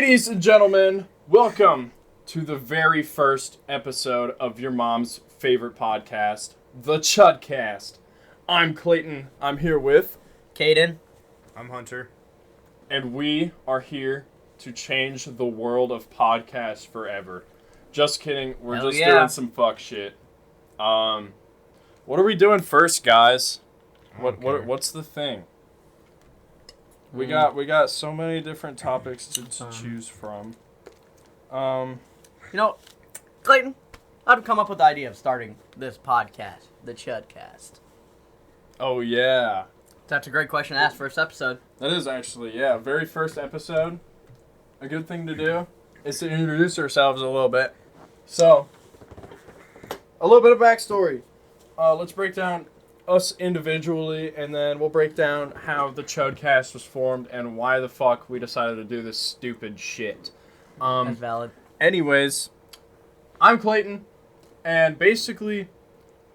Ladies and gentlemen, welcome to the very first episode of your mom's favorite podcast, the ChudCast. I'm Clayton. I'm here with Caiden. I'm Hunter. And we are here to change the world of podcasts forever. Just kidding. We're Hell just yeah. doing some fuck shit. What are we doing first, guys? What's the thing? We got so many different topics to choose from. You know, Clayton, I've come up with the idea of starting this podcast, the ChudCast. Oh yeah. That's a great question to ask first episode. That is actually, yeah, very first episode. A good thing to do is to introduce ourselves a little bit. So, a little bit of backstory. Let's break down us individually, and then we'll break down how the ChudCast was formed and why the fuck we decided to do this stupid shit. That's valid. Anyways, I'm Clayton, and basically,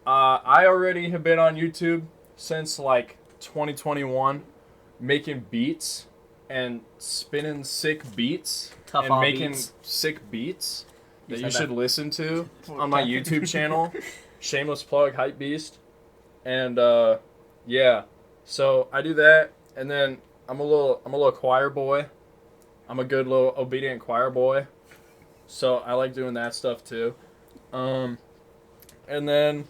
I already have been on YouTube since, like, 2021, making beats and spinning sick beats Tough and all making beats. sick beats that You you said should that. listen to on my YouTube channel, shameless plug, Hype Beast. And yeah, so I do that, and then I'm a little choir boy. I'm a good little obedient choir boy, so I like doing that stuff too. And then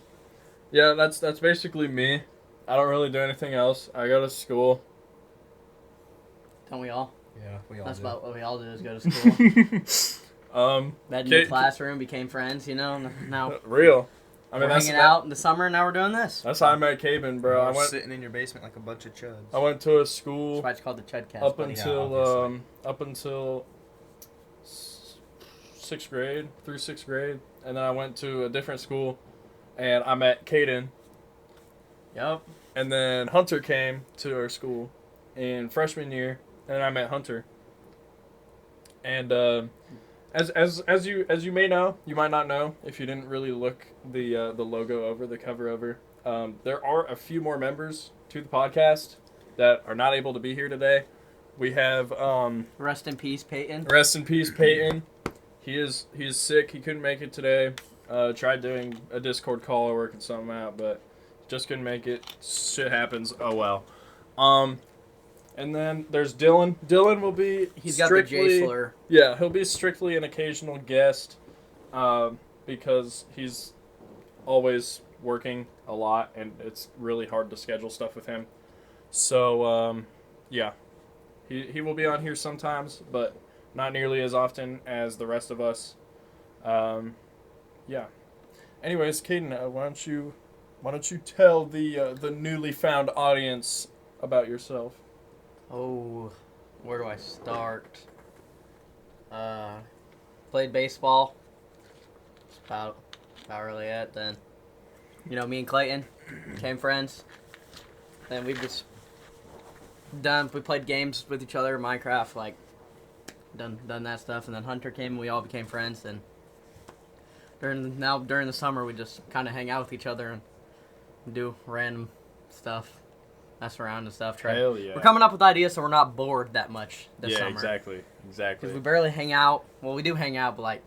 yeah, that's basically me. I don't really do anything else. I go to school. Don't we all? Yeah, we all That's do. about what we all do is go to school. Met in the Kate- classroom, became friends, you know, and now Real. I we're mean, that's hanging out in the summer, and now we're doing this. That's how I met Caiden, bro. I We're went sitting in your basement like a bunch of chuds. I went to a That's school why it's called the ChudCast, up buddy. until sixth grade, through sixth grade, and then I went to a different school, and I met Caiden, Yup. and then Hunter came to our school in freshman year, and then I met Hunter. And as you may know, you might not know if you didn't really look the logo over, the cover over. There are a few more members to the podcast that are not able to be here today. We have Rest in peace, Peyton. rest in peace, Peyton. He is sick. He couldn't make it today. Tried doing a Discord call or working something out, but just couldn't make it. Shit happens. Oh well. And then there's Dylan. Dylan will be He's got the J slur. yeah, he'll be strictly an occasional guest, because he's always working a lot, and it's really hard to schedule stuff with him. So, yeah, he will be on here sometimes, but not nearly as often as the rest of us. Yeah. Anyways, Caiden, why don't you tell the newly found audience about yourself? Oh, where do I start? Played baseball. That's about really it. Then, you know, me and Clayton became friends. Then we played games with each other, Minecraft, like, done that stuff. And then Hunter came and we all became friends. And during the summer, we just kind of hang out with each other and do random stuff. Mess around and stuff. Hell yeah. We're coming up with ideas so we're not bored that much this Yeah, summer. exactly. Because we barely hang out. Well, we do hang out, but, like,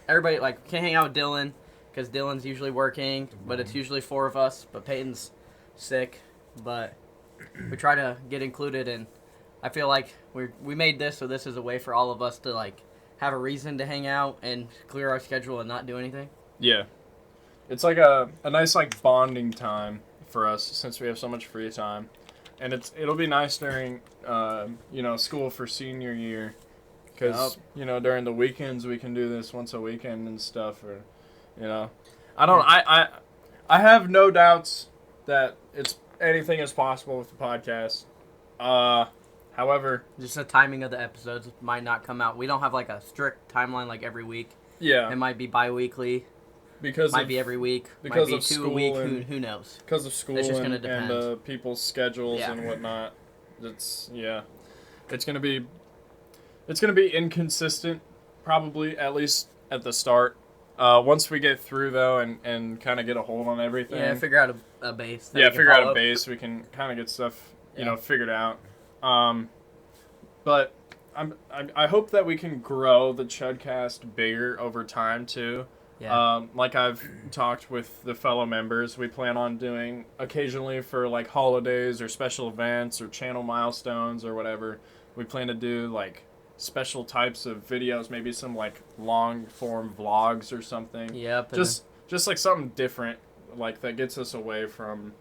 everybody, like, we can't hang out with Dylan because Dylan's usually working, but it's usually 4 of us. But Peyton's sick, but we try to get included, and I feel like we made this, so this is a way for all of us to, like, have a reason to hang out and clear our schedule and not do anything. Yeah. It's like a nice, like, bonding time for us since we have so much free time. And it'll be nice during, school for senior year. Because, during the weekends we can do this once a weekend and stuff. Or, I have no doubts that anything is possible with the podcast. However, Just the timing of the episodes might not come out. We don't have, like, a strict timeline, like, every week. yeah. It might be bi-weekly. Because Might of, be every week. because might be of 2 a school week. and- Who knows? Because of school It's just and, gonna depend. and people's schedules Yeah. and whatnot. It's gonna be inconsistent, probably, at least at the start. Once we get through though and kind of get a hold on everything. Yeah, figure out a base. that Yeah, we can figure out follow. a base. We can kind of get stuff, Yeah. figured out. But I hope that we can grow the ChudCast bigger over time too. Yeah. Like I've talked with the fellow members, we plan on doing occasionally for like holidays or special events or channel milestones or whatever. We plan to do like special types of videos, maybe some like long form vlogs or something. Yep. Just like something different, like that gets us away from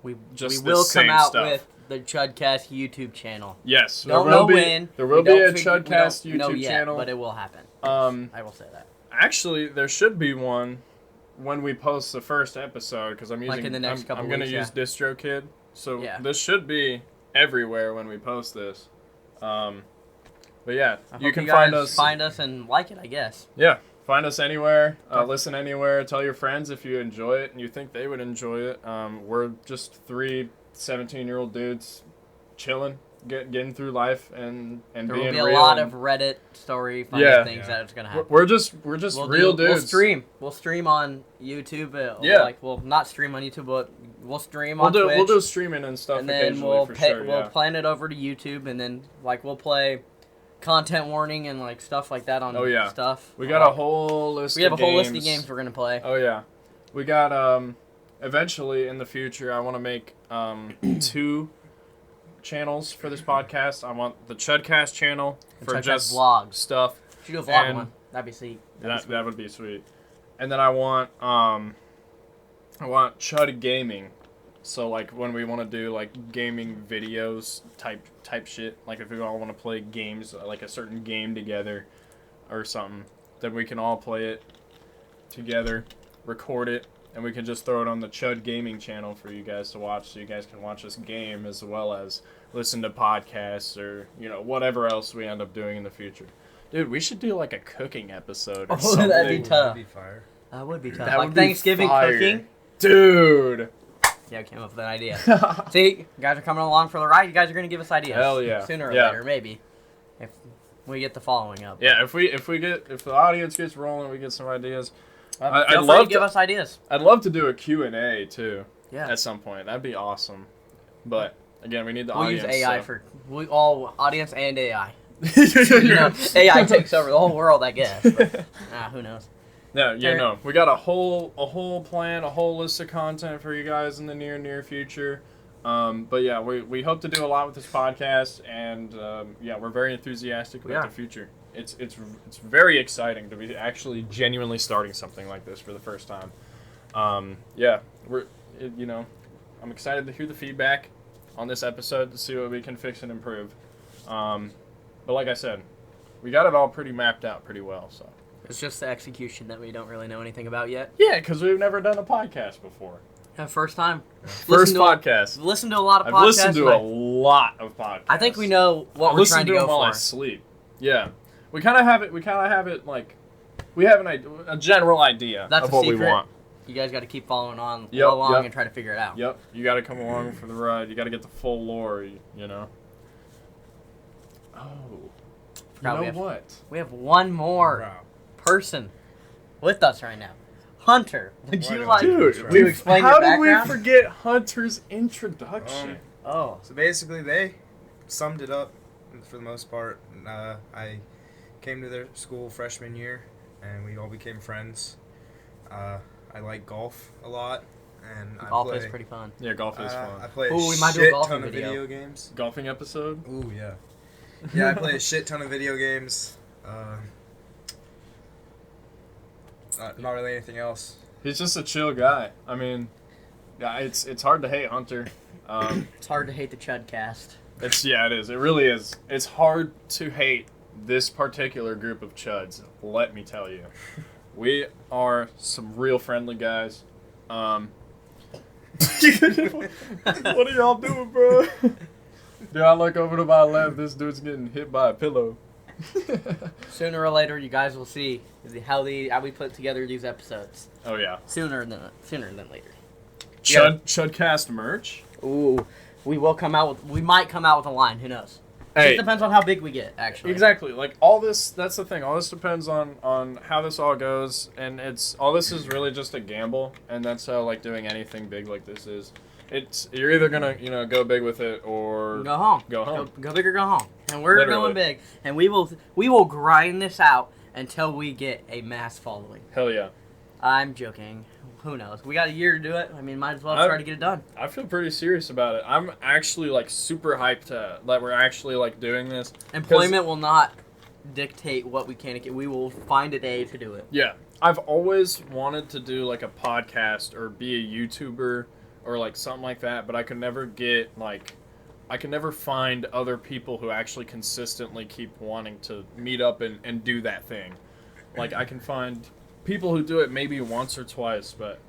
we just will the come same out stuff. with the ChudCast YouTube channel. Yes, Don't know when. There will We be don't a figure- we ChudCast don't know YouTube yet, channel. but it will happen. I will say that. Actually, there should be one when we post the first episode because I'm using. Like in the next couple I'm gonna weeks, use DistroKid, so Yeah. this should be everywhere when we post this. But yeah, I you hope can guys find us and like it, I guess. Yeah, find us anywhere. Listen anywhere. Tell your friends if you enjoy it and you think they would enjoy it. We're just 3 17-year-old dudes chilling, getting through life and There being will be a real. lot and of Reddit story funny Yeah. things that's gonna happen. we're just real dudes. We'll stream on YouTube. Yeah. Like we'll not stream on YouTube, but we'll stream on We'll Twitch. do streaming and stuff and then occasionally we'll for sure. we'll Yeah. plan it over to YouTube, and then like we'll play content warning and like stuff like that on Oh, yeah. stuff. We got a whole list. We have a of whole list of games we're gonna play. Oh yeah, we got eventually in the future. I want to make 2 channels for this podcast. I want the ChudCast channel for ChudCast just vlogs. stuff. Should do a vlog And one. That'd be sweet. That would be sweet. And then I want Chud Gaming. So like when we want to do like gaming videos type shit, like if we all want to play games, like a certain game together or something, then we can all play it together, record it, and we can just throw it on the Chud Gaming channel for you guys to watch, so you guys can watch us game as well as listen to podcasts or whatever else we end up doing in the future. Dude, we should do like a cooking episode or Oh, something. that'd be tough. That'd be fire. That would be tough. That like would be Thanksgiving fire. cooking. Dude. Yeah, I came up with an idea. See, you guys are coming along for the ride. You guys are gonna give us ideas. Hell yeah. Sooner or Yeah. later, maybe. If we get the following up. Yeah, if the audience gets rolling, we get some ideas. I'd Feel free love to give us ideas. I'd love to do a Q&A too Yeah. at some point. That'd be awesome. But again, we need the We'll audience. use AI so. for audience and AI. AI takes over the whole world, I guess. But, who knows? No. We got a whole plan, a whole list of content for you guys in the near future. But yeah, we hope to do a lot with this podcast, and we're very enthusiastic about the future. It's very exciting to be actually genuinely starting something like this for the first time. I'm excited to hear the feedback on this episode to see what we can fix and improve. But like I said, we got it all pretty mapped out pretty well, so. It's just the execution that we don't really know anything about yet. Yeah, because we've never done a podcast before. First time. First podcast. Listen to a lot of podcasts. I've listened to a lot of podcasts. I think we know what we're trying to go them while I for. sleep. Yeah, we kind of have it like we have a general idea That's of a what we secret. want. You guys got to keep following Yep, along yep. and try to figure it out. Yep, you got to come along for the ride. You got to get the full lore. You know. Oh, Forgot you know what? We have one more Wow. person with us right now. Hunter, would Why you do like Dude, to explain how your did we background? forget Hunter's introduction? Oh, So basically, they summed it up for the most part. I came to their school freshman year, and we all became friends. I like golf a lot, and golf I play, is pretty fun. Yeah, golf is I fun. play a Ooh, we might do a shit golfing ton of video. video games. Golfing episode. Ooh, yeah. Yeah, I play a shit ton of video games. Not really anything else. He's just a chill guy. I mean, yeah, it's hard to hate Hunter. It's hard to hate the ChudCast. It is. It really is. It's hard to hate this particular group of chuds. Let me tell you, we are some real friendly guys. What are y'all doing, bro? Dude, I look over to my left. This dude's getting hit by a pillow. Sooner or later, you guys will see how we put together these episodes. Oh yeah. Sooner than later. ChudCast merch. Ooh, we might come out with a line. Who knows? Hey, It depends on how big we get, actually. exactly. Like all this, that's the thing. All this depends on how this all goes, and it's all this is really just a gamble, and that's how like doing anything big like this is. It's you're either gonna go big with it or Go home. Go home. Go big or go home. And we're Literally. going big, and we will grind this out until we get a mass following. Hell yeah. I'm joking. Who knows? We got a year to do it. I mean, might as well try to get it done. I feel pretty serious about it. I'm actually like super hyped that we're actually like doing this. Employment will not dictate what we can get. We will find a day to do it. Yeah, I've always wanted to do like a podcast or be a YouTuber or like something like that, but I could never get like I can never find other people who actually consistently keep wanting to meet up and do that thing. Like I can find people who do it maybe once or twice, but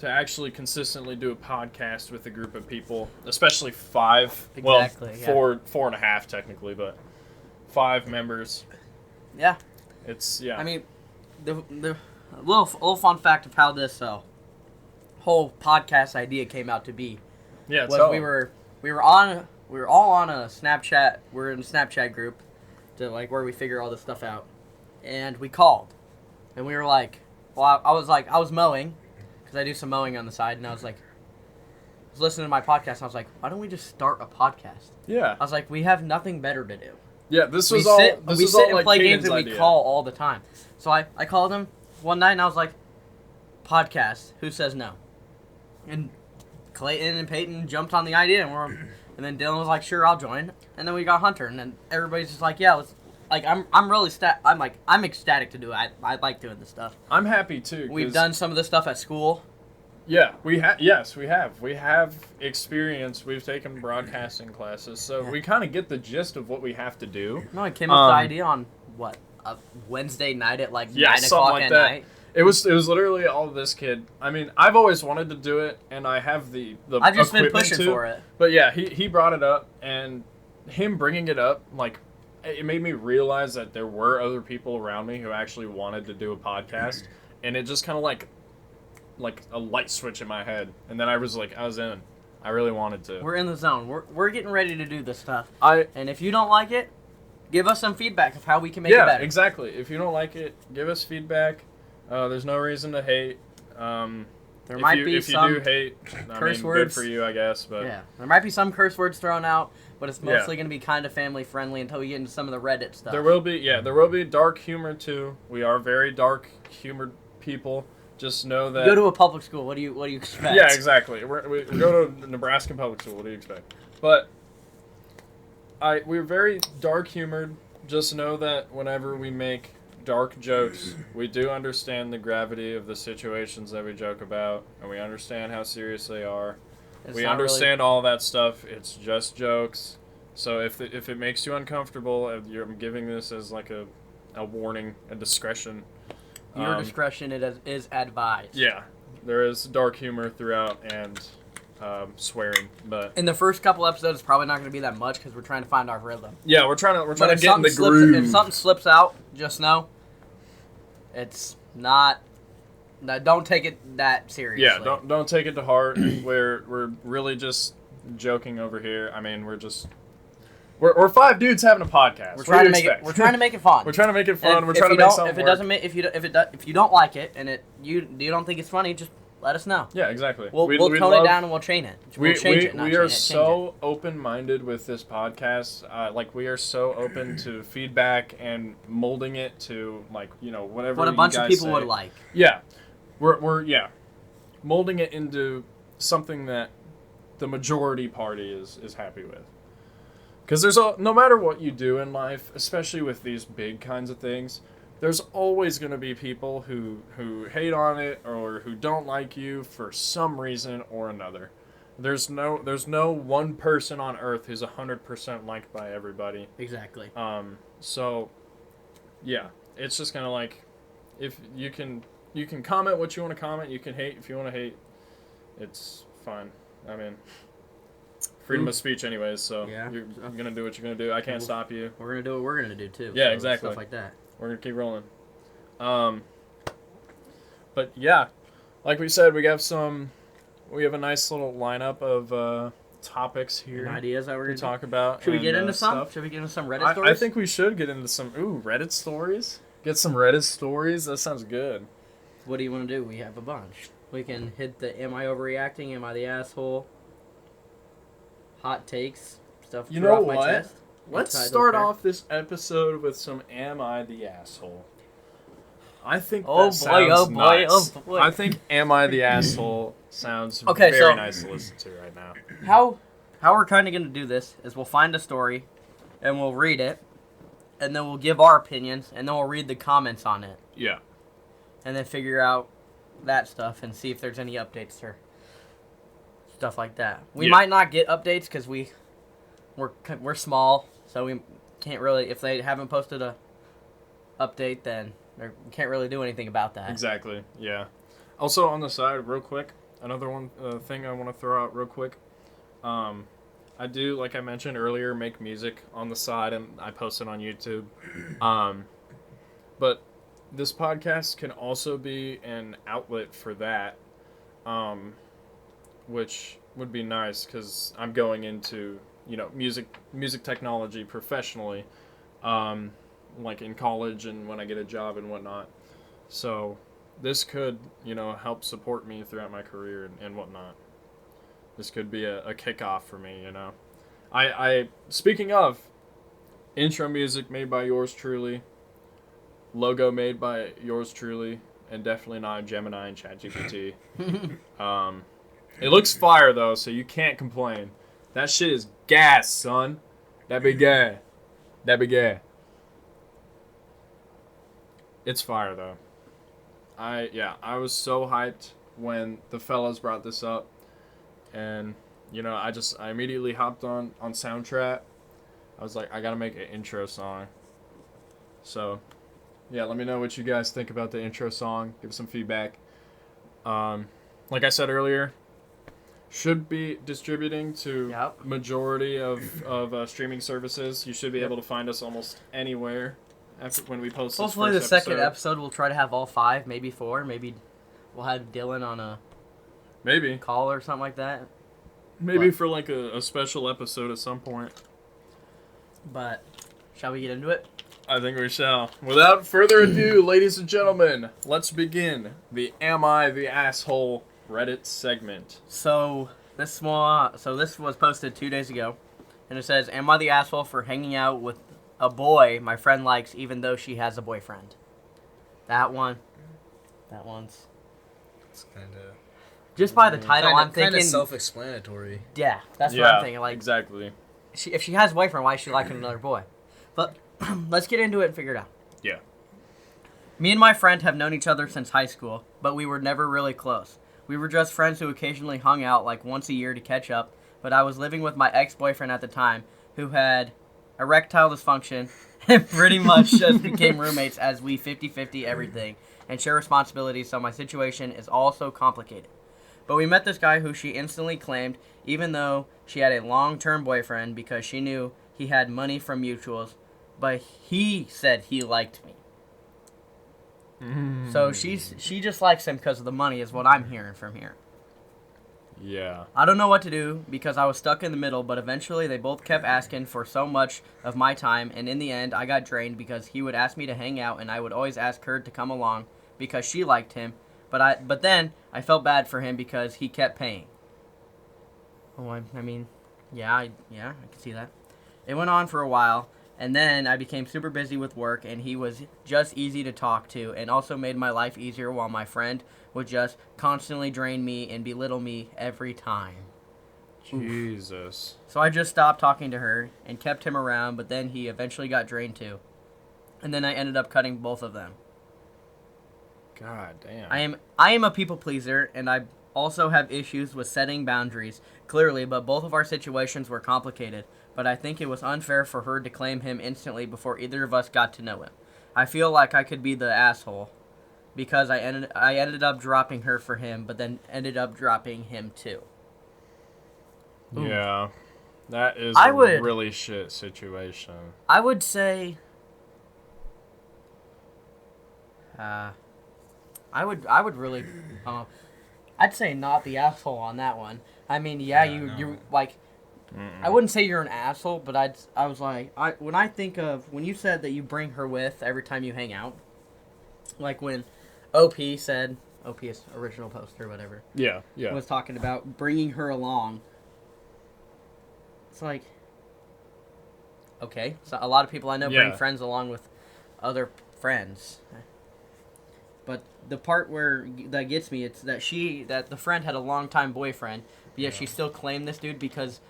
to actually consistently do a podcast with a group of people, especially 5, Exactly, well, 4.5 technically, but 5 members. Yeah. It's I mean, the little fun fact of how this whole podcast idea came out to be yeah, was we were all on a Snapchat. We're in a Snapchat group to like where we figure all this stuff out, and we called, and we were like, well, I was mowing, because I do some mowing on the side, and I was listening to my podcast, and I was like, why don't we just start a podcast? Yeah. I was like, we have nothing better to do. Yeah, this We was all. sit This and was all like play Caiden's games, and we idea. call all the time. So I called him one night, and I was like, podcast, who says no? And Clayton and Peyton jumped on the idea, and then Dylan was like, sure, I'll join. And then we got Hunter, and then everybody's just like, yeah, let's. Like I'm really I'm ecstatic to do it. I like doing this stuff. I'm happy too. We've done some of this stuff at school. Yeah, we have. Yes, we have. We have experience. We've taken broadcasting classes, so we kind of get the gist of what we have to do. No, I came up with the idea on what a Wednesday night at like 9 something o'clock like at that. night. It was literally all this kid. I mean, I've always wanted to do it, and I have the I've just been equipment pushing to. for it. But yeah, he brought it up, and him bringing it up, like, it made me realize that there were other people around me who actually wanted to do a podcast, and it just kind of like a light switch in my head, and then I was in. I really wanted to. We're in the zone. We're getting ready to do this stuff. And if you don't like it, give us some feedback of how we can make it better. Yeah, exactly. If you don't like it, give us feedback. There's no reason to hate. There might be some if you do hate, curse good words for you, I guess. But yeah, there might be some curse words thrown out, but it's Yeah. mostly going to be kind of family friendly until we get into some of the Reddit stuff. there will be dark humor too. We are very dark humored people. Just know that. You go to a public school. What do you expect? Yeah, exactly. We go to Nebraska public school. What do you expect? But we're very dark humored. Just know that whenever we make dark jokes, we do understand the gravity of the situations that we joke about, and we understand how serious they are. We understand all that stuff. It's just jokes. So if it makes you uncomfortable, I'm giving this as like a warning, a discretion. Your discretion is advised. Yeah, there is dark humor throughout and swearing, but In the first couple episodes, it's probably not going to be that much because we're trying to find our rhythm. yeah, we're trying to But get in something the slips, groove. if something slips out, just know it's not. Don't take it that seriously. Yeah, don't take it to heart. We're really just joking over here. I mean, we're 5 dudes having a podcast. We're trying to make it. We're trying to make it fun. We're trying to make it fun. And We're if trying to you make don't- something If it work. doesn't make if you don't like it and you don't think it's funny, just let us know. Yeah, exactly. We'll We'd tone love- it down and we'll change it. We'll change it. Not we change are it, change so open-minded with this podcast. Like we are so open to feedback and molding it to whatever. what a you bunch of guys people say. would like. Yeah, we're molding it into something that the majority party is happy with. Because no matter what you do in life, especially with these big kinds of things, there's always going to be people who hate on it or who don't like you for some reason or another. There's no one person on earth who's 100% liked by everybody. Exactly. So yeah, it's just kind of like if you can comment what you want to comment, you can hate if you want to hate. It's fine. I mean, freedom of speech anyways, so Yeah. you're going to do what you're going to do. I can't stop you. We're gonna do what we're gonna do too. Yeah, so exactly. Stuff like that. We're going to keep rolling. But yeah, like we said, we have a nice little lineup of topics here Any ideas that we're to gonna talk about. Should we get and, into some? stuff. Should we get into some Reddit stories? I think we should get into some Reddit stories. Get some Reddit stories. That sounds good. What do you want to do? We have a bunch. We can hit the am I overreacting? Am I the asshole? Hot takes. Stuff You threw know off my what? chest. Let's Inside start okay. off this episode with some Am I the Asshole? I think Oh that sounds boy, nice. oh boy. I think Am I the Asshole sounds Okay, very so- nice to listen to right now. How we're kind of going to do this is we'll find a story and we'll read it and then we'll give our opinions and then we'll read the comments on it Yeah. and then figure out that stuff and see if there's any updates or stuff like that. We Yeah. might not get updates because we're small, so we can't really, if they haven't posted a update, then we can't really do anything about that. Exactly. Yeah. Also on the side, real quick, another one thing I want to throw out real quick. I do, like I mentioned earlier, make music on the side, and I post it on YouTube. But this podcast can also be an outlet for that, which would be nice because I'm going into music technology professionally, like in college and when I get a job and whatnot. So this could help support me throughout my career and whatnot. This could be a kickoff for me, I speaking of, intro music made by yours truly, logo made by yours truly, and definitely not Gemini and ChatGPT. It looks fire though, so you can't complain. That shit is gas, son. That be gay. That be gay. It's fire though. I was so hyped when the fellas brought this up. And, I immediately hopped on Soundtrap. I was like, I gotta make an intro song. So, yeah, let me know what you guys think about the intro song. Give some feedback. Like I said earlier, should be distributing to majority of streaming services. You should be able to find us almost anywhere when we post this Hopefully the first second episode we'll try to have all 5, maybe 4. Maybe we'll have Dylan on a call or something like that. Maybe for like a special episode at some point. But shall we get into it? I think we shall. Without further ado, ladies and gentlemen, let's begin the Am I the Asshole Reddit segment. So this was posted 2 days ago, and it says, "Am I the asshole for hanging out with a boy my friend likes even though she has a boyfriend?" That one's It's kind of just by the title. I'm thinking kind of self-explanatory. Yeah, that's what I'm thinking. Like exactly. If she has a boyfriend, why is she liking another boy? But let's get into it and figure it out. Yeah. Me and my friend have known each other since high school, but we were never really close. We were just friends who occasionally hung out like once a year to catch up, but I was living with my ex-boyfriend at the time who had erectile dysfunction and pretty much just became roommates as we 50-50 everything and share responsibilities, so my situation is also complicated. But we met this guy who she instantly claimed, even though she had a long-term boyfriend, because she knew he had money from mutuals, but he said he liked me. So she just likes him because of the money is what I'm hearing from here. Yeah. I don't know what to do because I was stuck in the middle, but eventually they both kept asking for so much of my time, and in the end I got drained because he would ask me to hang out and I would always ask her to come along because she liked him, but then I felt bad for him because he kept paying. Oh, I mean, I can see that. It went on for a while, and then I became super busy with work, and he was just easy to talk to and also made my life easier while my friend would just constantly drain me and belittle me every time. Jesus. So I just stopped talking to her and kept him around, but then he eventually got drained too. And then I ended up cutting both of them. God damn. I am a people pleaser, and I also have issues with setting boundaries, clearly, but both of our situations were complicated. But I think it was unfair for her to claim him instantly before either of us got to know him. I feel like I could be the asshole because I ended up dropping her for him, but then ended up dropping him too. Ooh. Yeah. That is really shit situation. I would say I would really I'd say not the asshole on that one. I mean, you like I wouldn't say you're an asshole, but I was like, when I think of, when you said that you bring her with every time you hang out, like when OP said, OP is original poster, whatever. Yeah. Was talking about bringing her along. It's like, okay, so a lot of people I know bring friends along with other friends. But the part that gets me, it's that the friend had a longtime boyfriend, but yet she still claimed this dude because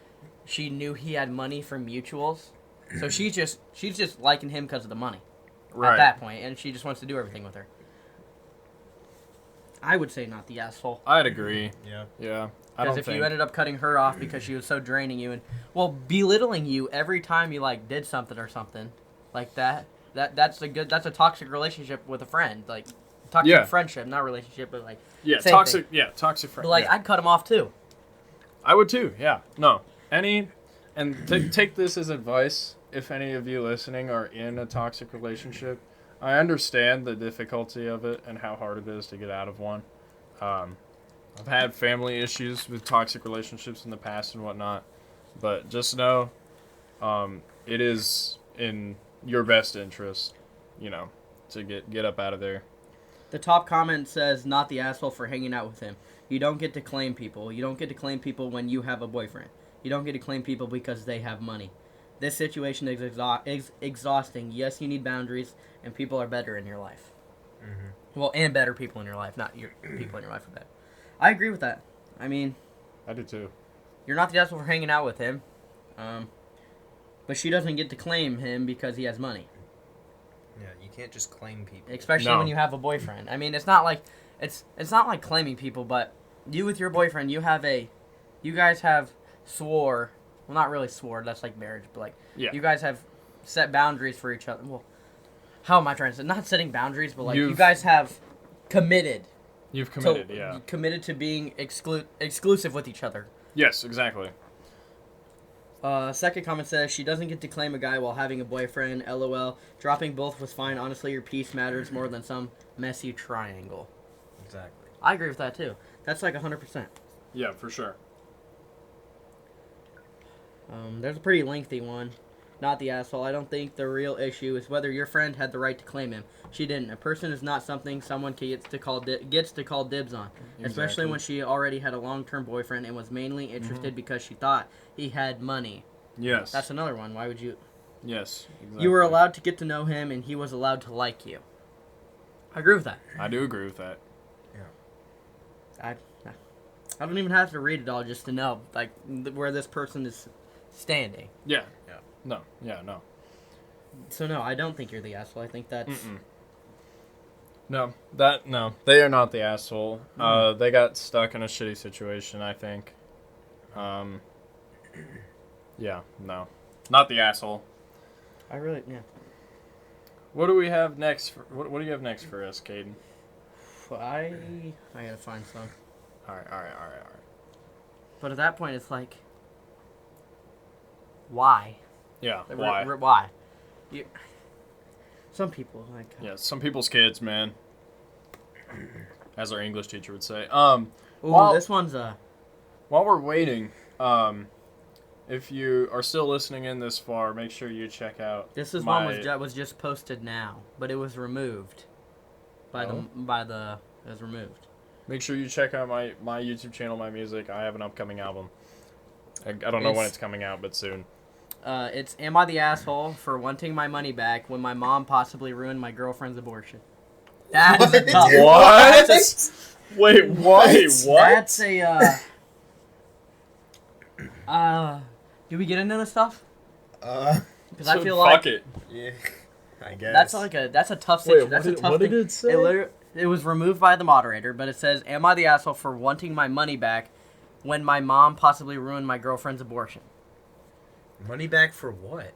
she knew he had money from mutuals. So she's just liking him because of the money at that point, and she just wants to do everything with her. I would say not the asshole. I'd agree. Yeah. Because if you ended up cutting her off because she was so draining you and belittling you every time you like did something or something like that's a toxic relationship with a friend, like toxic friendship, not relationship, but like toxic friend. But like I'd cut him off too. I would too. Yeah. No. Take this as advice. If any of you listening are in a toxic relationship, I understand the difficulty of it and how hard it is to get out of one. I've had family issues with toxic relationships in the past and whatnot, but just know it is in your best interest, to get up out of there. The top comment says, not the asshole for hanging out with him. You don't get to claim people. You don't get to claim people when you have a boyfriend. You don't get to claim people because they have money. This situation is exhausting. Yes, you need boundaries, and people are better in your life. Mm-hmm. Well, and better people in your life, not your people in your life are better. I agree with that. I mean, I do too. You're not the asshole for hanging out with him, but she doesn't get to claim him because he has money. Yeah, you can't just claim people, especially when you have a boyfriend. I mean, it's not like claiming people, but you with your boyfriend, you guys have swore. Well, not really swore. That's like marriage, but like you guys have set boundaries for each other. Well, how am I trying to say? Not setting boundaries, but like you guys have committed. You've committed, committed to being exclusive with each other. Yes, exactly. Second comment says, she doesn't get to claim a guy while having a boyfriend, LOL. Dropping both was fine. Honestly, your peace matters more than some messy triangle. Exactly. I agree with that, too. That's like 100%. Yeah, for sure. There's a pretty lengthy one. Not the asshole. I don't think the real issue is whether your friend had the right to claim him. She didn't. A person is not something someone gets to call dibs on, especially when she already had a long-term boyfriend and was mainly interested because she thought he had money. Yes. That's another one. Why would you? Yes. Exactly. You were allowed to get to know him, and he was allowed to like you. I agree with that. I do agree with that. Yeah. I don't even have to read it all just to know like where this person is standing. Yeah. Yeah. No. Yeah. No. So no, I don't think you're the asshole. I think that's. No, they are not the asshole. They got stuck in a shitty situation, I think. Yeah, no, not the asshole. Yeah. What do we have next? What do you have next for us, Caiden? I gotta find some. All right. But at that point, it's like, why? Yeah, why? Why? Some people like. Yeah, some people's kids, man. As our English teacher would say. This one's a. While we're waiting, if you are still listening in this far, make sure you check out. This is one was just posted now, but it was removed. It was removed. Make sure you check out my YouTube channel, my music. I have an upcoming album. I don't know when it's coming out, but soon. It's Am I the Asshole for Wanting My Money Back When My Mom Possibly Ruined My Girlfriend's Abortion? That's a tough one. Wait, what? That's a, do we get into this stuff? Because I feel like... Fuck it. Yeah, I guess. That's a tough situation. What did it say? It was removed by the moderator, but it says, Am I the asshole for wanting my money back when my mom possibly ruined my girlfriend's abortion? Money back for what?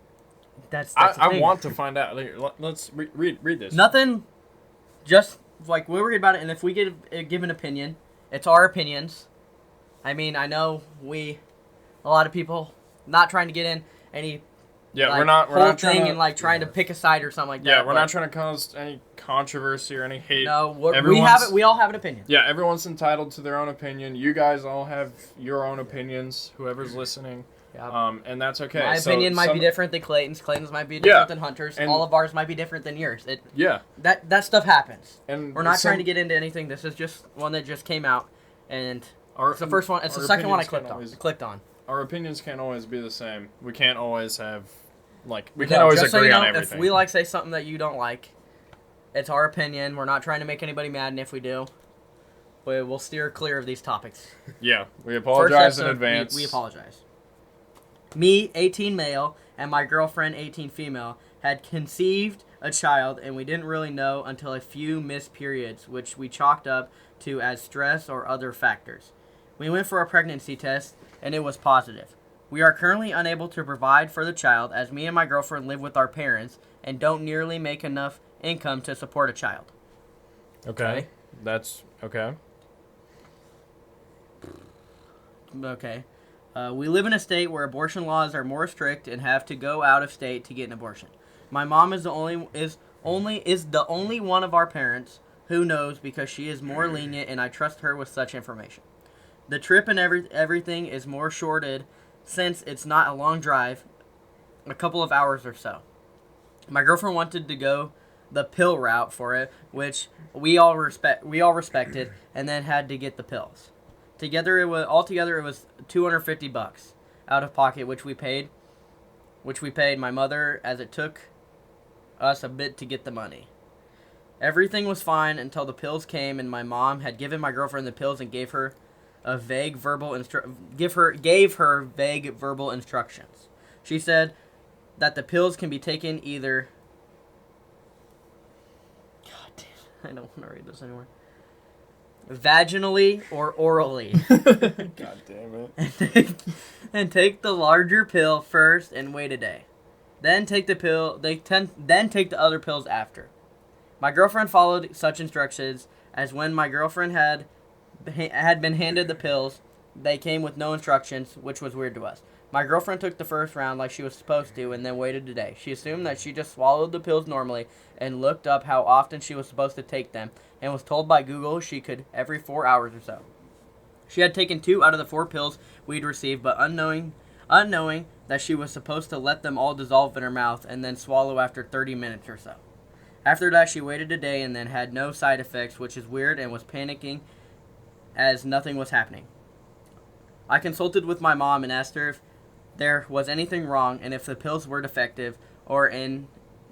That's I want to find out. Let's read this. Nothing. Just like we'll read about it, and if we give an opinion, it's our opinions. I mean, I know a lot of people not trying to get in any Yeah, like, we're not whole trying thing to, and like trying to pick a side or something like that. Yeah, we're but not trying to cause any controversy or any hate. No, Everyone's- we all have an opinion. Yeah, everyone's entitled to their own opinion. You guys all have your own opinions. Whoever's listening, Yeah. and that's okay. My So opinion might be some- different than Clayton's. Clayton's might be different Yeah, than Hunter's. and- All of ours might be different than yours. Yeah, That stuff happens. and We're not trying to get into anything. This is just one that just came out, and it's the first one. It's our the second one I opinions clicked on. Our opinions can't always be the same. We can't always have, we No, can't always just so agree you know, on everything. If we like say something that you don't like, it's our opinion. We're not trying to make anybody mad, and if we do, we'll steer clear of these topics. Yeah, we First apologize in episode, advance. We apologize. Me, 18 male, and my girlfriend, 18 female, had conceived a child, and we didn't really know until a few missed periods, which we chalked up to as stress or other factors. We went for a pregnancy test, and it was positive. We are currently unable to provide for the child, as me and my girlfriend live with our parents and don't nearly make enough income to support a child. Okay, that's okay. Okay. We live in a state where abortion laws are more strict and have to go out of state to get an abortion. My mom is the only one of our parents who knows because she is more lenient and I trust her with such information. The trip and everything is more shorted since it's not a long drive, a couple of hours or so. My girlfriend wanted to go the pill route for it, which we all respected, and then had to get the pills. Altogether it was $250 out of pocket, which we paid my mother, as it took us a bit to get the money. Everything was fine until the pills came, and my mom had given my girlfriend the pills and gave her vague verbal instructions. She said that the pills can be taken either. God damn, I don't want to read this anymore. Vaginally or orally. God damn it. and take the larger pill first and wait a day. Then take the other pills after. My girlfriend followed such instructions, as when my girlfriend had been handed the pills, they came with no instructions, which was weird to us. My girlfriend took the first round like she was supposed to and then waited a day. She assumed that she just swallowed the pills normally and looked up how often she was supposed to take them and was told by Google she could every 4 hours or so. She had taken 2 out of the 4 pills we'd received, but unknowing that she was supposed to let them all dissolve in her mouth and then swallow after 30 minutes or so. After that, she waited a day and then had no side effects, which is weird, and was panicking as nothing was happening. I consulted with my mom and asked her if there was anything wrong and if the pills were defective or in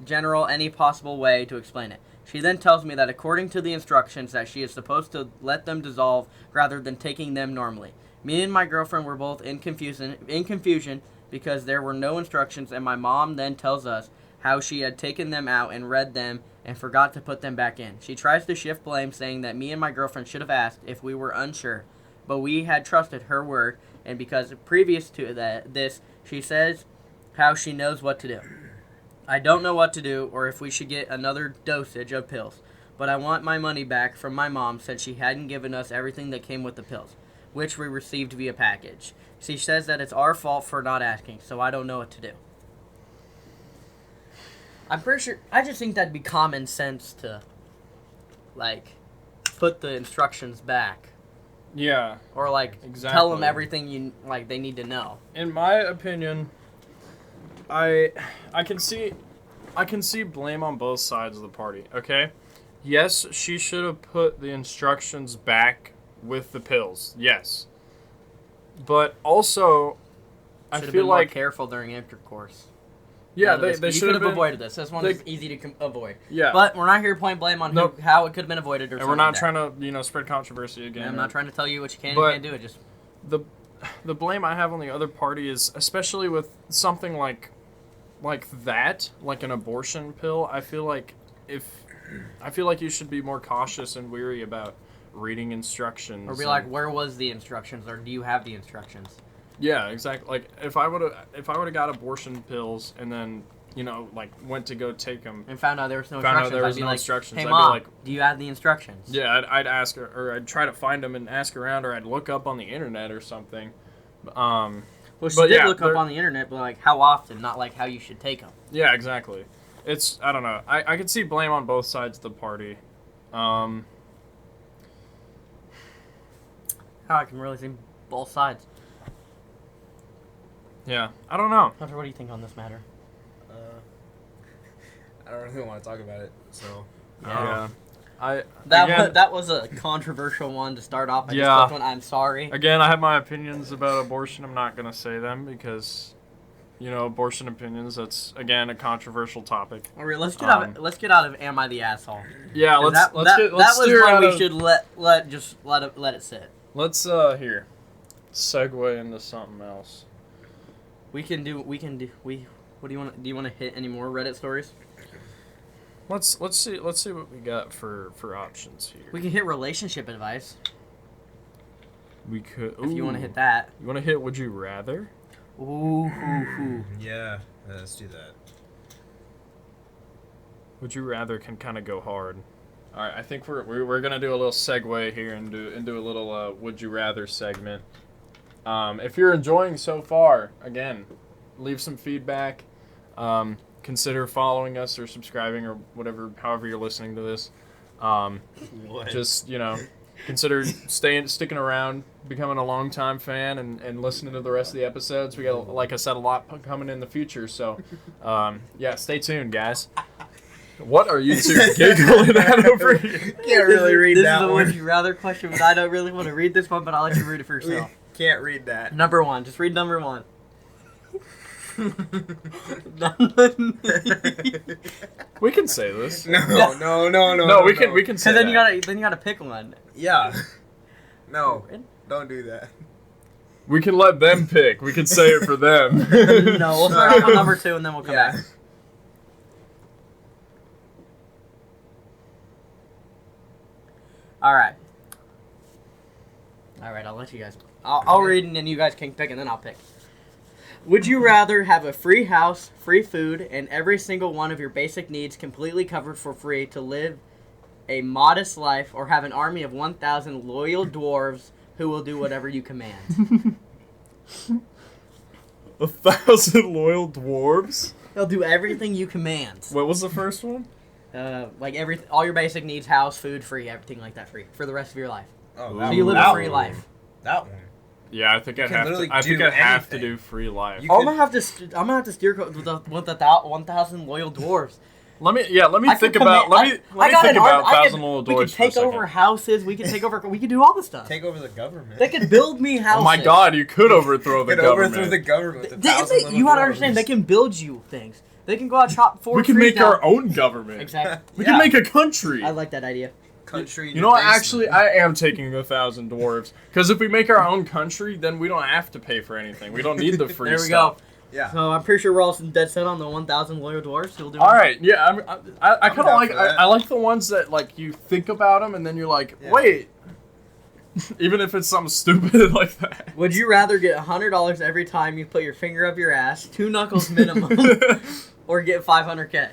general any possible way to explain it. She then tells me that according to the instructions that she is supposed to let them dissolve rather than taking them normally. Me and my girlfriend were both in confusion because there were no instructions, and my mom then tells us how she had taken them out and read them and forgot to put them back in. She tries to shift blame, saying that me and my girlfriend should have asked if we were unsure, but we had trusted her word, and because previous to this, she says how she knows what to do. I don't know what to do or if we should get another dosage of pills, but I want my money back from my mom since she hadn't given us everything that came with the pills, which we received via package. She says that it's our fault for not asking, so I don't know what to do. I'm pretty sure, I just think that'd be common sense to, put the instructions back. Yeah. Or, tell Exactly. them everything they need to know. In my opinion, I can see blame on both sides of the party, okay? Yes, she should have put the instructions back with the pills. Yes. But also, I Should have feel been more like careful during intercourse. yeah, None of they this- should you have could have avoided this. This one is easy to avoid. Yeah. But we're not here to point blame on Nope. how it could have been avoided or And something we're not like trying to, spread controversy again. that. I'm or- not trying to tell you what you can But- and can't do. It just the blame I have on the other party is especially with something like that, like an abortion pill. I feel like you should be more cautious and weary about reading instructions. or be like, where was the instructions, or do you have the instructions? Yeah, exactly. Like if I would have got abortion pills and then went to go take them. And found out there was no Found out instructions. there was I'd be no like, instructions. hey I'd be mom, like- do you have the instructions? Yeah, I'd ask her, or I'd try to find them and ask around, or I'd look up on the internet or something. Well, she But did yeah, look up on the internet, but like how often, not like how you should take them. Yeah, exactly. It's, I don't know. I could see blame on both sides of the party. How I can really see both sides. Yeah, I don't know. Hunter, what do you think on this matter? I don't really want to talk about it, so. Yeah. That was a controversial one to start off. I Yeah. just left one. I'm sorry. Again, I have my opinions about abortion. I'm not going to say them because, abortion opinions, that's, again, a controversial topic. All right, let's get out of am I the asshole? Yeah, 'Cause let's that was steer why out we of- should let it sit. Let's, here, segue into something else. What do you want to hit any more Reddit stories? Let's see what we got for options here. We can hit relationship advice We could. if you want to ooh. hit that. You want to hit would you rather? Ooh. Yeah, let's do that. Would you rather can kind of go hard. All right, I think we're gonna do a little segue here and do a little would you rather segment. If you're enjoying so far, again, leave some feedback. Consider following us or subscribing or whatever, however you're listening to this. Just consider sticking around, becoming a longtime fan, and listening to the rest of the episodes. We got, like I said, a lot coming in the future. So, yeah, stay tuned, guys. What are you two giggling at over here? Can't really read this that is the one. would you rather question, but I don't really want to read this one, but I'll let you read it for yourself. Can't read that. Number one. Just read number one. We can say this. No. No, we can say Cause then that. you gotta pick one. Yeah. No, don't do that. We can let them pick. We can say it for them. No, we'll start off with number two and then we'll come Yeah. back. All right, I'll let you guys. I'll read and then you guys can pick and then I'll pick. Would you rather have a free house, free food, and every single one of your basic needs completely covered for free to live a modest life, or have an army of 1,000 loyal dwarves who will do whatever you command? 1,000 loyal dwarves? They'll do everything you command. What was the first one? Like all your basic needs, house, food, free, everything like that free for the rest of your life. Oh, So you live a free life. That one. Yeah, I think I'd can have to. literally I think do I'd have to anything. do free life. You I'm could- gonna have to steer with the 1,000 loyal dwarves. Let me I think could about. command- Let me got think an about army. 1,000 loyal We dwarves could for a take over second. houses. We could do all the stuff. Take over the government. They could build me houses. Oh my God! You could overthrow the Could government. overthrow the government. with They- 1,000 you little gotta dwarves. understand. They can build you things. They can go out chop four We can trees make our down. own government. Exactly. We can make a country. I like that idea. Country. in You your know what? basement. Actually, I am taking 1,000 dwarves because if we make our own country, then we don't have to pay for anything. We don't need the free There we stuff. go. Yeah. So I'm pretty sure we're all dead set on the 1,000 loyal dwarves. Who'll do All it. right, yeah, I I'm kind of down like for that. I like the ones that like you think about them and then you're like, Yeah. wait, even if it's something stupid like that. Would you rather get $100 every time you put your finger up your ass, 2 knuckles minimum, or get $500K?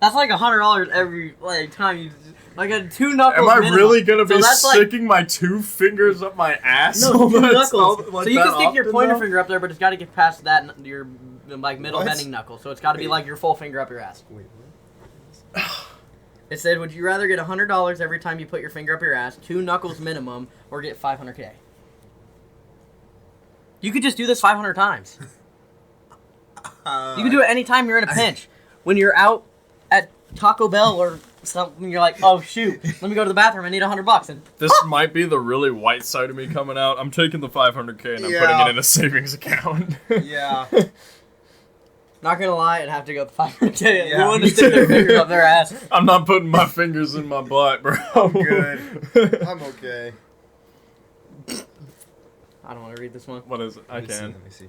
That's like $100 every time you like a 2 knuckles. Am I minimum. really gonna be So that's like- sticking my 2 fingers up my ass? No, 2 That's knuckles. all- like So you that can stick your often, pointer though? finger up there, but it's got to get past that your like middle What? bending knuckle. So it's got to be like your full finger up your ass. Wait, what? It said, would you rather get $100 every time you put your finger up your ass, 2 knuckles minimum, or get $500K? You could just do this 500 times. You can do it anytime you're in a pinch. When you're out at Taco Bell or something, you're like, oh shoot, let me go to the bathroom. I need $100. And This might be the really white side of me coming out. I'm taking the 500K and I'm putting Yeah. it in a savings account. Yeah. not gonna lie, I'd have to go with $500K. Yeah, Who wouldn't me stick their too. fingers up their ass? I'm not putting my fingers in my butt, bro. I'm good. I'm okay. I don't want to read this one. What is it? I Let me see, can. Let me see.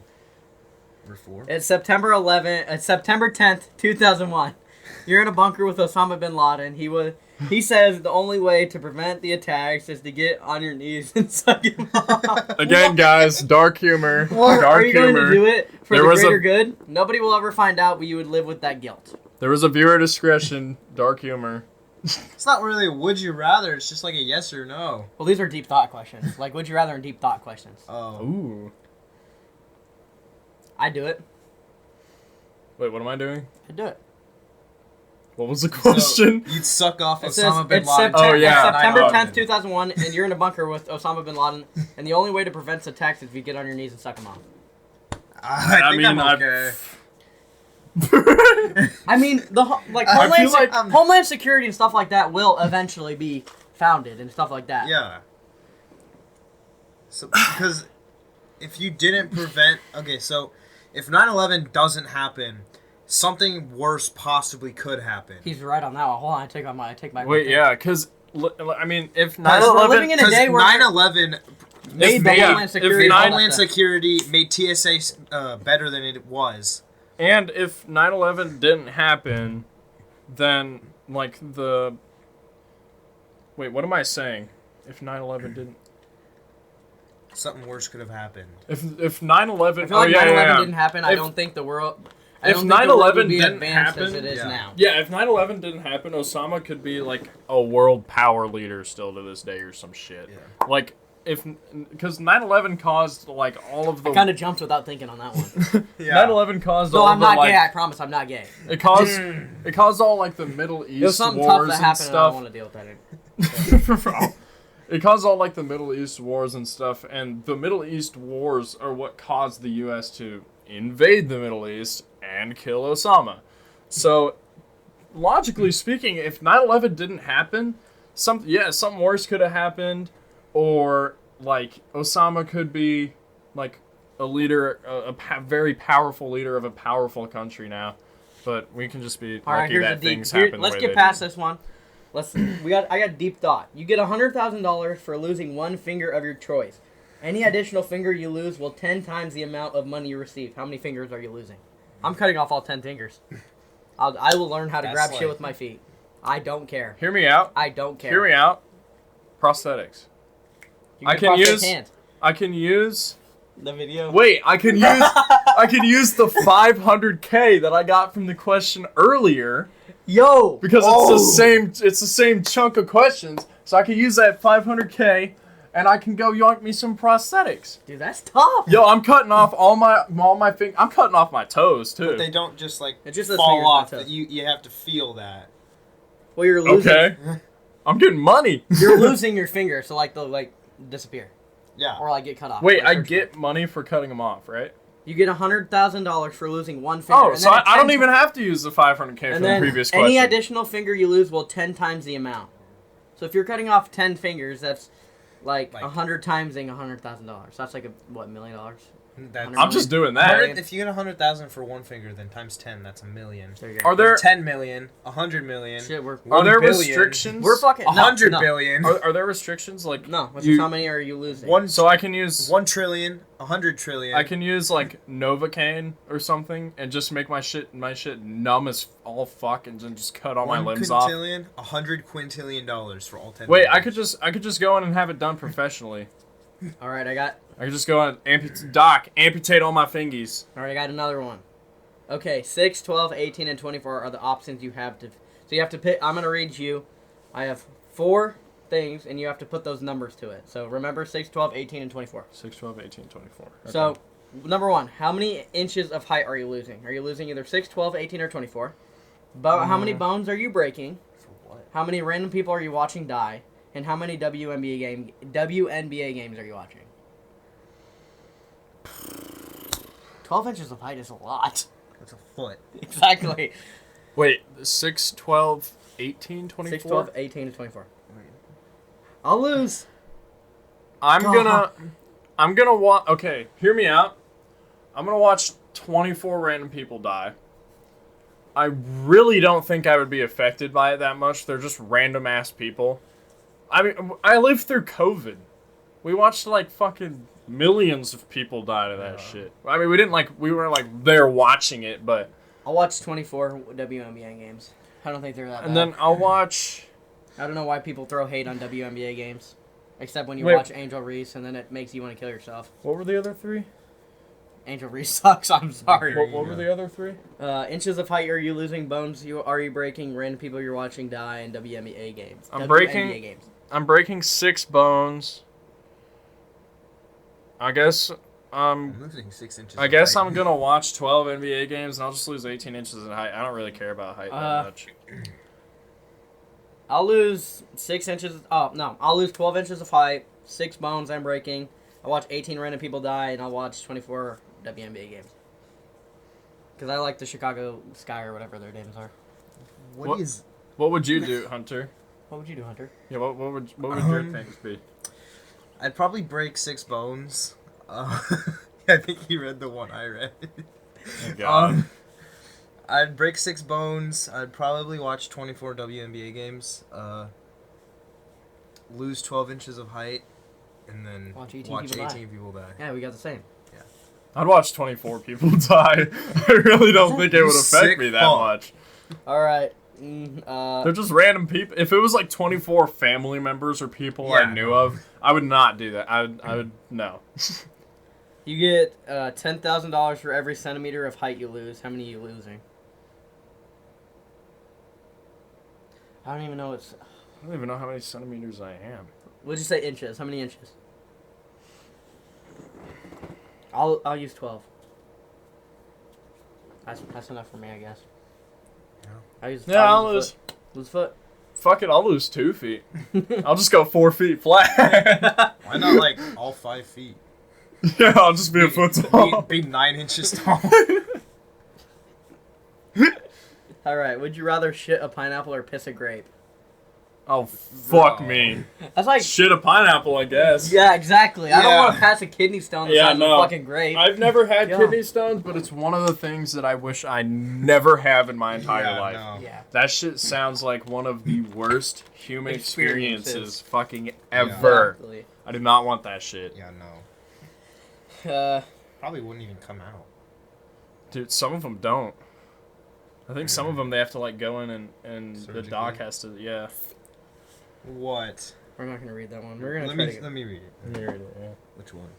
Reform. It's September 10th, 2001. You're in a bunker with Osama bin Laden. He says the only way to prevent the attacks is to get on your knees and suck him off. Again, guys, dark humor. What? Dark Are you humor. going to do it for There the was a- greater good? Nobody will ever find out, but you would live with that guilt. There was a viewer discretion. Dark humor. It's not really a would you rather. It's just like a yes or no. Well, these are deep thought questions. Like, would you rather and deep thought questions. Oh. Ooh. I do it. Wait, what am I doing? I do it. What was the question? So you'd suck off It says Osama bin it's Laden. Oh, yeah. September Oh. 10th, 2001, and you're in a bunker with Osama bin Laden, and the only way to prevent attacks is if you get on your knees and suck him off. I think I'm okay. I mean, I feel like I'm- Homeland Security and stuff like that will eventually be founded and stuff like that. Yeah. So because if you didn't prevent, okay, so if 9/11 doesn't happen, something worse possibly could happen. He's right on that one. Hold on, I take my. Wait, yeah, because I mean, if we're living 9/11, in a day where 9/11 made the yeah, Homeland if Security. nine- Homeland Security made TSA better than it was. and if 9/11 didn't happen, then like the. Wait, what am I saying? If 9/11 didn't. Something worse could have happened. If 9/11, I feel like 9/11 didn't happen. I If- don't think the world. if don't think the world 9/11 would be didn't advanced as happen, it is yeah. now. Yeah, if 9/11 didn't happen, Osama could be like a world power leader still to this day or some shit. Yeah. Like because 9/11 caused like all of the. I kind of jumped without thinking on that one. Yeah. 9/11 caused No, all I'm the not like. gay. I promise, I'm not gay. It caused all like the Middle East It was something wars tough that and happened, and I don't stuff. want to deal with that. It caused all like the Middle East wars and stuff, and the Middle East wars are what caused the U.S. to invade the Middle East and kill Osama. So, logically speaking, if 9/11 didn't happen, something worse could have happened, or like Osama could be like a leader, very powerful leader of a powerful country now. But we can just be All right, lucky here's that a deep. things happen. the Let's way get they past do. this one. I got deep thought. You get $100,000 for losing one finger of your choice. Any additional finger you lose will 10 times the amount of money you receive. How many fingers are you losing? I'm cutting off all 10 fingers. I will learn how to That's grab shit like- with my feet. I don't care. Hear me out. I don't care. Hear me out. Prosthetics. You I get can prosthetic use- hands. I can use. The video. Wait, I can use the 500K that I got from the question earlier Yo! because it's the same chunk of questions. So I can use that 500K and I can go yoink me some prosthetics. Dude, that's tough. Yo, I'm cutting off all my I'm cutting off my toes too. But they don't just like It's just those fall fingers, not off. toes. You have to feel that. Well, you're losing. Okay. I'm getting money. You're losing your finger, so like they'll like disappear Yeah. or like get cut off. Wait, Like, I search get money for cutting them off, right? You get $100,000 for losing one finger. Oh, and so then I don't 10 even have to use the 500K from And the then previous any question. additional finger you lose will 10 times the amount. So if you're cutting off 10 fingers, that's like 100 times $100,000. So that's like $1 million? That's, I'm just doing that. 100 if you get 100,000 for one finger, then times 10, that's $1 million. There you go. Are there 10 million, 100 million, Shit, we're are there 1 billion, restrictions? we're fucking no, 100 no. billion, Are there restrictions like No, what's You- how many are you losing? one, so I can use 1 trillion, 100 trillion. I can use like Novocaine or something and just make my shit numb as all fuck and then just cut all my 1 limbs off. quintillion, $100 quintillion for all 10. Wait, I fingers. could just go in and have it done professionally. All right, I got I could just go and amputate all my fingies. another one. Okay, 6, 12, 18, and 24 are the options you have to. So you have to pick. I'm gonna read you. I have 4 things, and you have to put those numbers to it. So remember 6, 12, 18, and 24. 6, 12, 18, 24. Okay. So, number 1, how many inches of height are you losing? Are you losing either 6, 12, 18, or 24? How many bones are you breaking? For what? How many random people are you watching die? And how many WNBA games are you watching? 12 inches of height is a lot. That's a foot. Exactly. Wait, 6, 12, 18, 24? 6, 12, 18, and 24. I'll lose. I'm God. gonna watch. Okay, hear me out. I'm gonna watch 24 random people die. I really don't think I would be affected by it that much. They're just random ass people. I mean, I lived through COVID. We watched like fucking millions of people die to that shit. I mean, we weren't like there watching it, but. I'll watch 24 WNBA games. I don't think they're that bad. And then I'll watch. I don't know why people throw hate on WNBA games. Except when you Wait. watch Angel Reese and then it makes you want to kill yourself. What were the other 3? Angel Reese sucks. I'm sorry. What were the other 3? Inches of height are you losing? Bones are you breaking? Random people you're watching die, and WNBA games. I'm WNBA games. I'm breaking 6 bones. I guess I'm losing 6 inches. I guess I'm gonna watch 12 NBA games and I'll just lose 18 inches in height. I don't really care about height that much. I'll lose 6 inches. Oh no, I'll lose 12 inches of height, 6 bones I'm breaking. I'll watch 18 random people die, and I'll watch 24 WNBA games. Because I like the Chicago Sky or whatever their names are. What would you do, Hunter? What would you do, Hunter? Yeah, what would your things be? I'd probably break 6 bones. I think you read the one I read. Oh, God. I'd break 6 bones. I'd probably watch 24 WNBA games. Lose 12 inches of height, and then watch 18 people die. Yeah, we got the same. Yeah. I'd watch 24 people die. I really don't think it would affect me that much. All right. They're just random people. If it was like 24 family members or people I knew of, I would not do that. I would no. You get $10,000 for every centimeter of height you lose. How many are you losing? I don't even know what's... I don't even know how many centimeters I am. We'll just say inches. How many inches? I'll use 12. That's enough for me, I guess. I'll lose. Lose foot. Fuck it, I'll lose 2 feet. I'll just go 4 feet flat. Why not like all 5 feet? Yeah, I'll just be a foot tall. Be 9 inches tall. All right. Would you rather shit a pineapple or piss a grape? Oh, fuck me. That's like shit a pineapple, I guess. Yeah, exactly. I don't want to pass a kidney stone the size of a fucking grape. I've never had kidney stones, but it's one of the things that I wish I never have in my entire life. No. Yeah. That shit sounds like one of the worst human experiences fucking ever. Exactly. I do not want that shit. Yeah, no. Uh, Probably wouldn't even come out. Dude, some of them don't. I think some of them they have to like go in and the Surgically? doc has to, yeah. What? we're not gonna read that one. We're gonna Let me read it. Let me read it, yeah. Which one?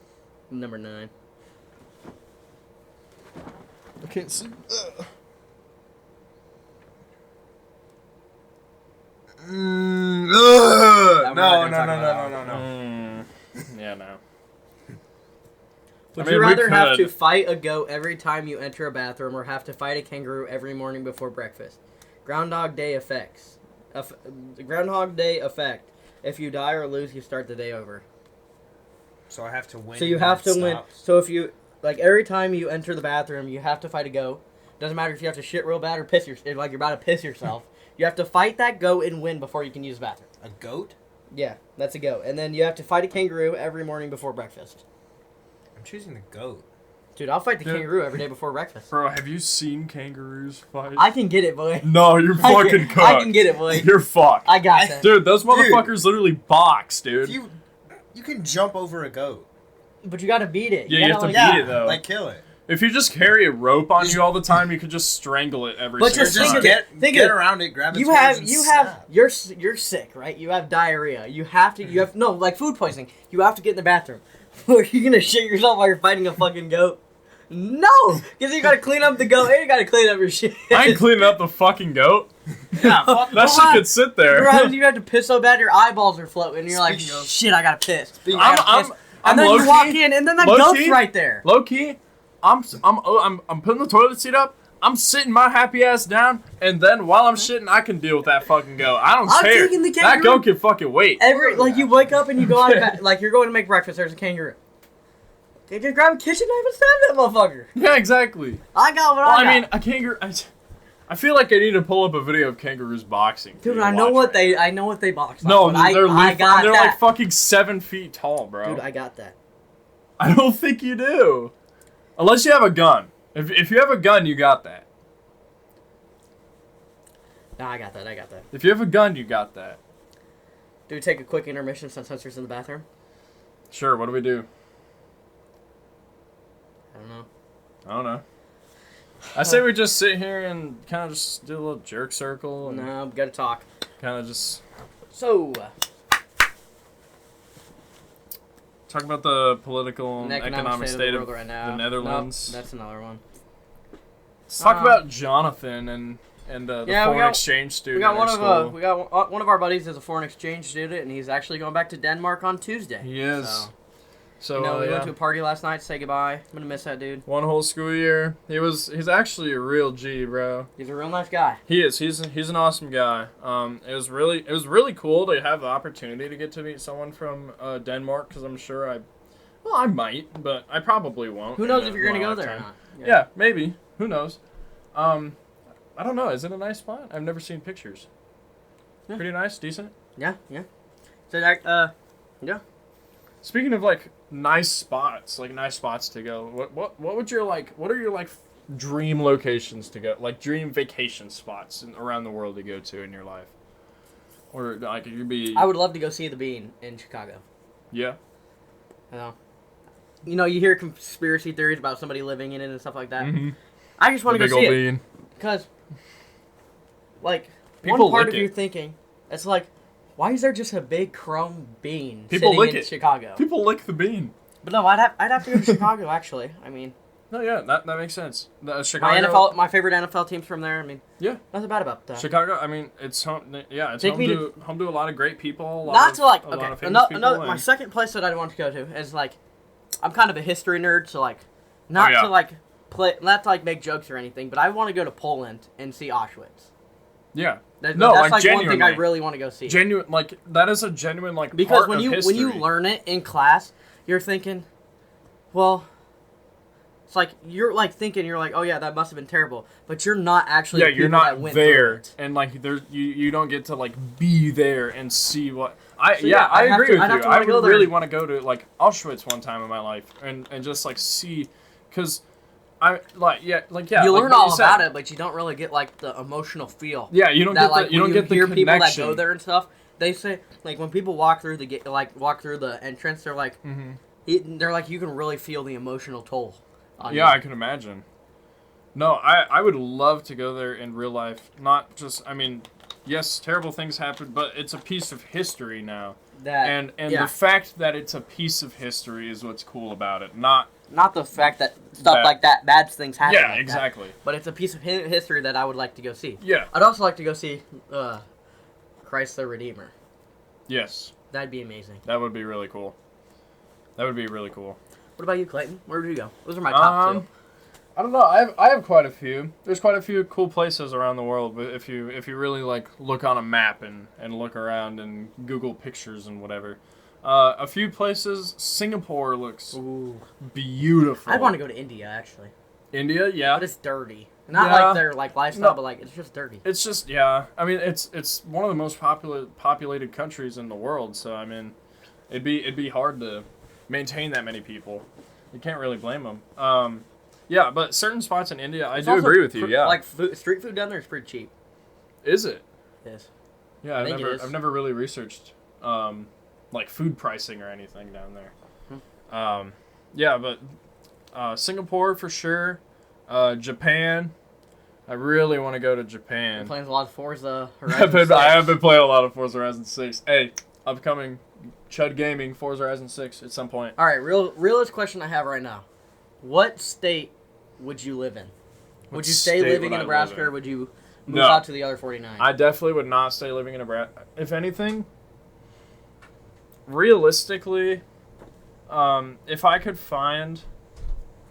Number 9. I can't see. No. Yeah, no. Would you rather have to fight a goat every time you enter a bathroom or have to fight a kangaroo every morning before breakfast? Groundhog Day effects. Groundhog Day effect. If you die or lose, you start the day over. So I have to win. So you have to win. So if you, like, every time you enter the bathroom, you have to fight a goat. Doesn't matter if you have to shit real bad or piss like you're about to piss yourself. You have to fight that goat and win before you can use the bathroom. A goat? Yeah, that's a goat. And then you have to fight a kangaroo every morning before breakfast. I'm choosing the goat. Dude, I'll fight the kangaroo every day before breakfast. Bro, have you seen kangaroos fight? I can get it, boy. No, you're fucking cooked. I can get it, boy. You're fucked. I got that. Dude, those motherfuckers literally box, dude. You can jump over a goat. But you gotta beat it. Yeah, you have to beat it, though. Like, kill it. If you just carry a rope on you all the time, you could just strangle it every But single just time. think around it, grab its you horns have and you're sick, right? You have diarrhea. You have no, like food poisoning. You have to get in the bathroom. Are you gonna shit yourself while you're fighting a fucking goat? No, because you gotta clean up the goat and you gotta clean up your shit. I ain't cleaning up the fucking goat. Yeah, that shit could sit there. You have to piss so bad your eyeballs are floating, and you're like, shit, I gotta piss. I'm and then you low-key, walk in, and then the goat's right there. Low key, I'm putting the toilet seat up. I'm sitting my happy ass down, and then while I'm shitting, I can deal with that fucking goat. I don't care. Taking the that goat can fucking wait. You wake up and you go out of bed, like you're going to make breakfast. There's a kangaroo. You just grab a kitchen knife and stab that motherfucker. Yeah, exactly. I got what I got. I mean, a kangaroo. I feel like I need to pull up a video of kangaroos boxing. Dude, I know what they box. No, they're they're like fucking 7 feet tall, bro. Dude, I got that. I don't think you do. Unless you have a gun. If you have a gun, you got that. No, I got that. If you have a gun, you got that. Do we take a quick intermission since Hunter's in the bathroom? Sure, what do we do? I don't know. I say we just sit here and kind of just do a little jerk circle. And no, we gotta talk. Kind of just... So... Talk about the political and The economic state of right now. the Netherlands. Nope, that's another one. Let's talk about Jonathan and the foreign exchange student. We got one of our buddies is a foreign exchange student, and he's actually going back to Denmark on Tuesday. He is. So we went to a party last night to say goodbye. I'm gonna miss that dude. One whole school year. He's actually a real G, bro. He's a real nice guy. He is. He's an awesome guy. It was really cool to have the opportunity to get to meet someone from Denmark, because I'm sure I might, but I probably won't. Who knows if you're gonna go there or not? Yeah, maybe. Who knows? I don't know. Is it a nice spot? I've never seen pictures. Yeah. Pretty nice, decent. Yeah. So that yeah. Speaking of like nice spots to go. What are your dream locations to go? Like dream vacation spots around the world to go to in your life? Or like you'd be. I would love to go see the Bean in Chicago. Yeah. You know, you hear conspiracy theories about somebody living in it and stuff like that. Mm-hmm. I just want to go see it because, like, people one part of you thinking it's like, why is there just a big chrome bean sitting in Chicago? People lick the bean. But no, I'd have to go to Chicago actually. I mean, no, yeah, that makes sense. Chicago, my favorite NFL team's from there. I mean, yeah, nothing bad about that. Chicago. I mean, it's home. Yeah, it's home to a lot of great people. Lot of famous people. My second place that I want to go to is like, I'm kind of a history nerd, so like, not to make jokes or anything, but I want to go to Poland and see Auschwitz. Yeah. That's like one thing I really want to go see. That is a genuine because part of history. When you learn it in class, you're thinking, well, it's like you're like, oh yeah, that must have been terrible, but you're not actually. Yeah, you're not there, and like you don't get to like be there and see what. I agree with you. I would really want to go to like Auschwitz one time in my life and just like see, because. You learn all about it, but you don't really get like the emotional feel. Yeah, you don't get the hear connection. People that go there and stuff. They say like when people walk through the entrance, they're like, they're like you can really feel the emotional toll. I can imagine. No, I would love to go there in real life. Not just, I mean, yes, terrible things happen, but it's a piece of history now. The fact that it's a piece of history is what's cool about it. Not the fact that stuff like that, bad things happen. Yeah, exactly. But it's a piece of history that I would like to go see. Yeah. I'd also like to go see Christ the Redeemer. Yes. That'd be amazing. That would be really cool. What about you, Clayton? Where would you go? Those are my top two. I don't know. I have quite a few. There's quite a few cool places around the world. But if you really like look on a map and look around and Google pictures and whatever. A few places. Singapore looks beautiful. I want to go to India, actually. India, yeah. But it's dirty. Not like their like lifestyle, but like it's just dirty. It's just I mean, it's one of the most populated countries in the world. So I mean, it'd be hard to maintain that many people. You can't really blame them. Yeah, but certain spots in India, I do agree with you. Yeah, like street food down there is pretty cheap. Is it? It is. Yeah, I've never really researched like food pricing or anything down there. Yeah, but Singapore for sure. Japan. I really want to go to Japan. You're playing a lot of Forza Horizon 6. I have been playing a lot of Forza Horizon 6. Hey, upcoming Chud Gaming Forza Horizon 6 at some point. All right, realist question I have right now. What state would you live in? Would you stay living in Nebraska or would you move out to the other 49? I definitely would not stay living in Nebraska. If anything, realistically, if I could find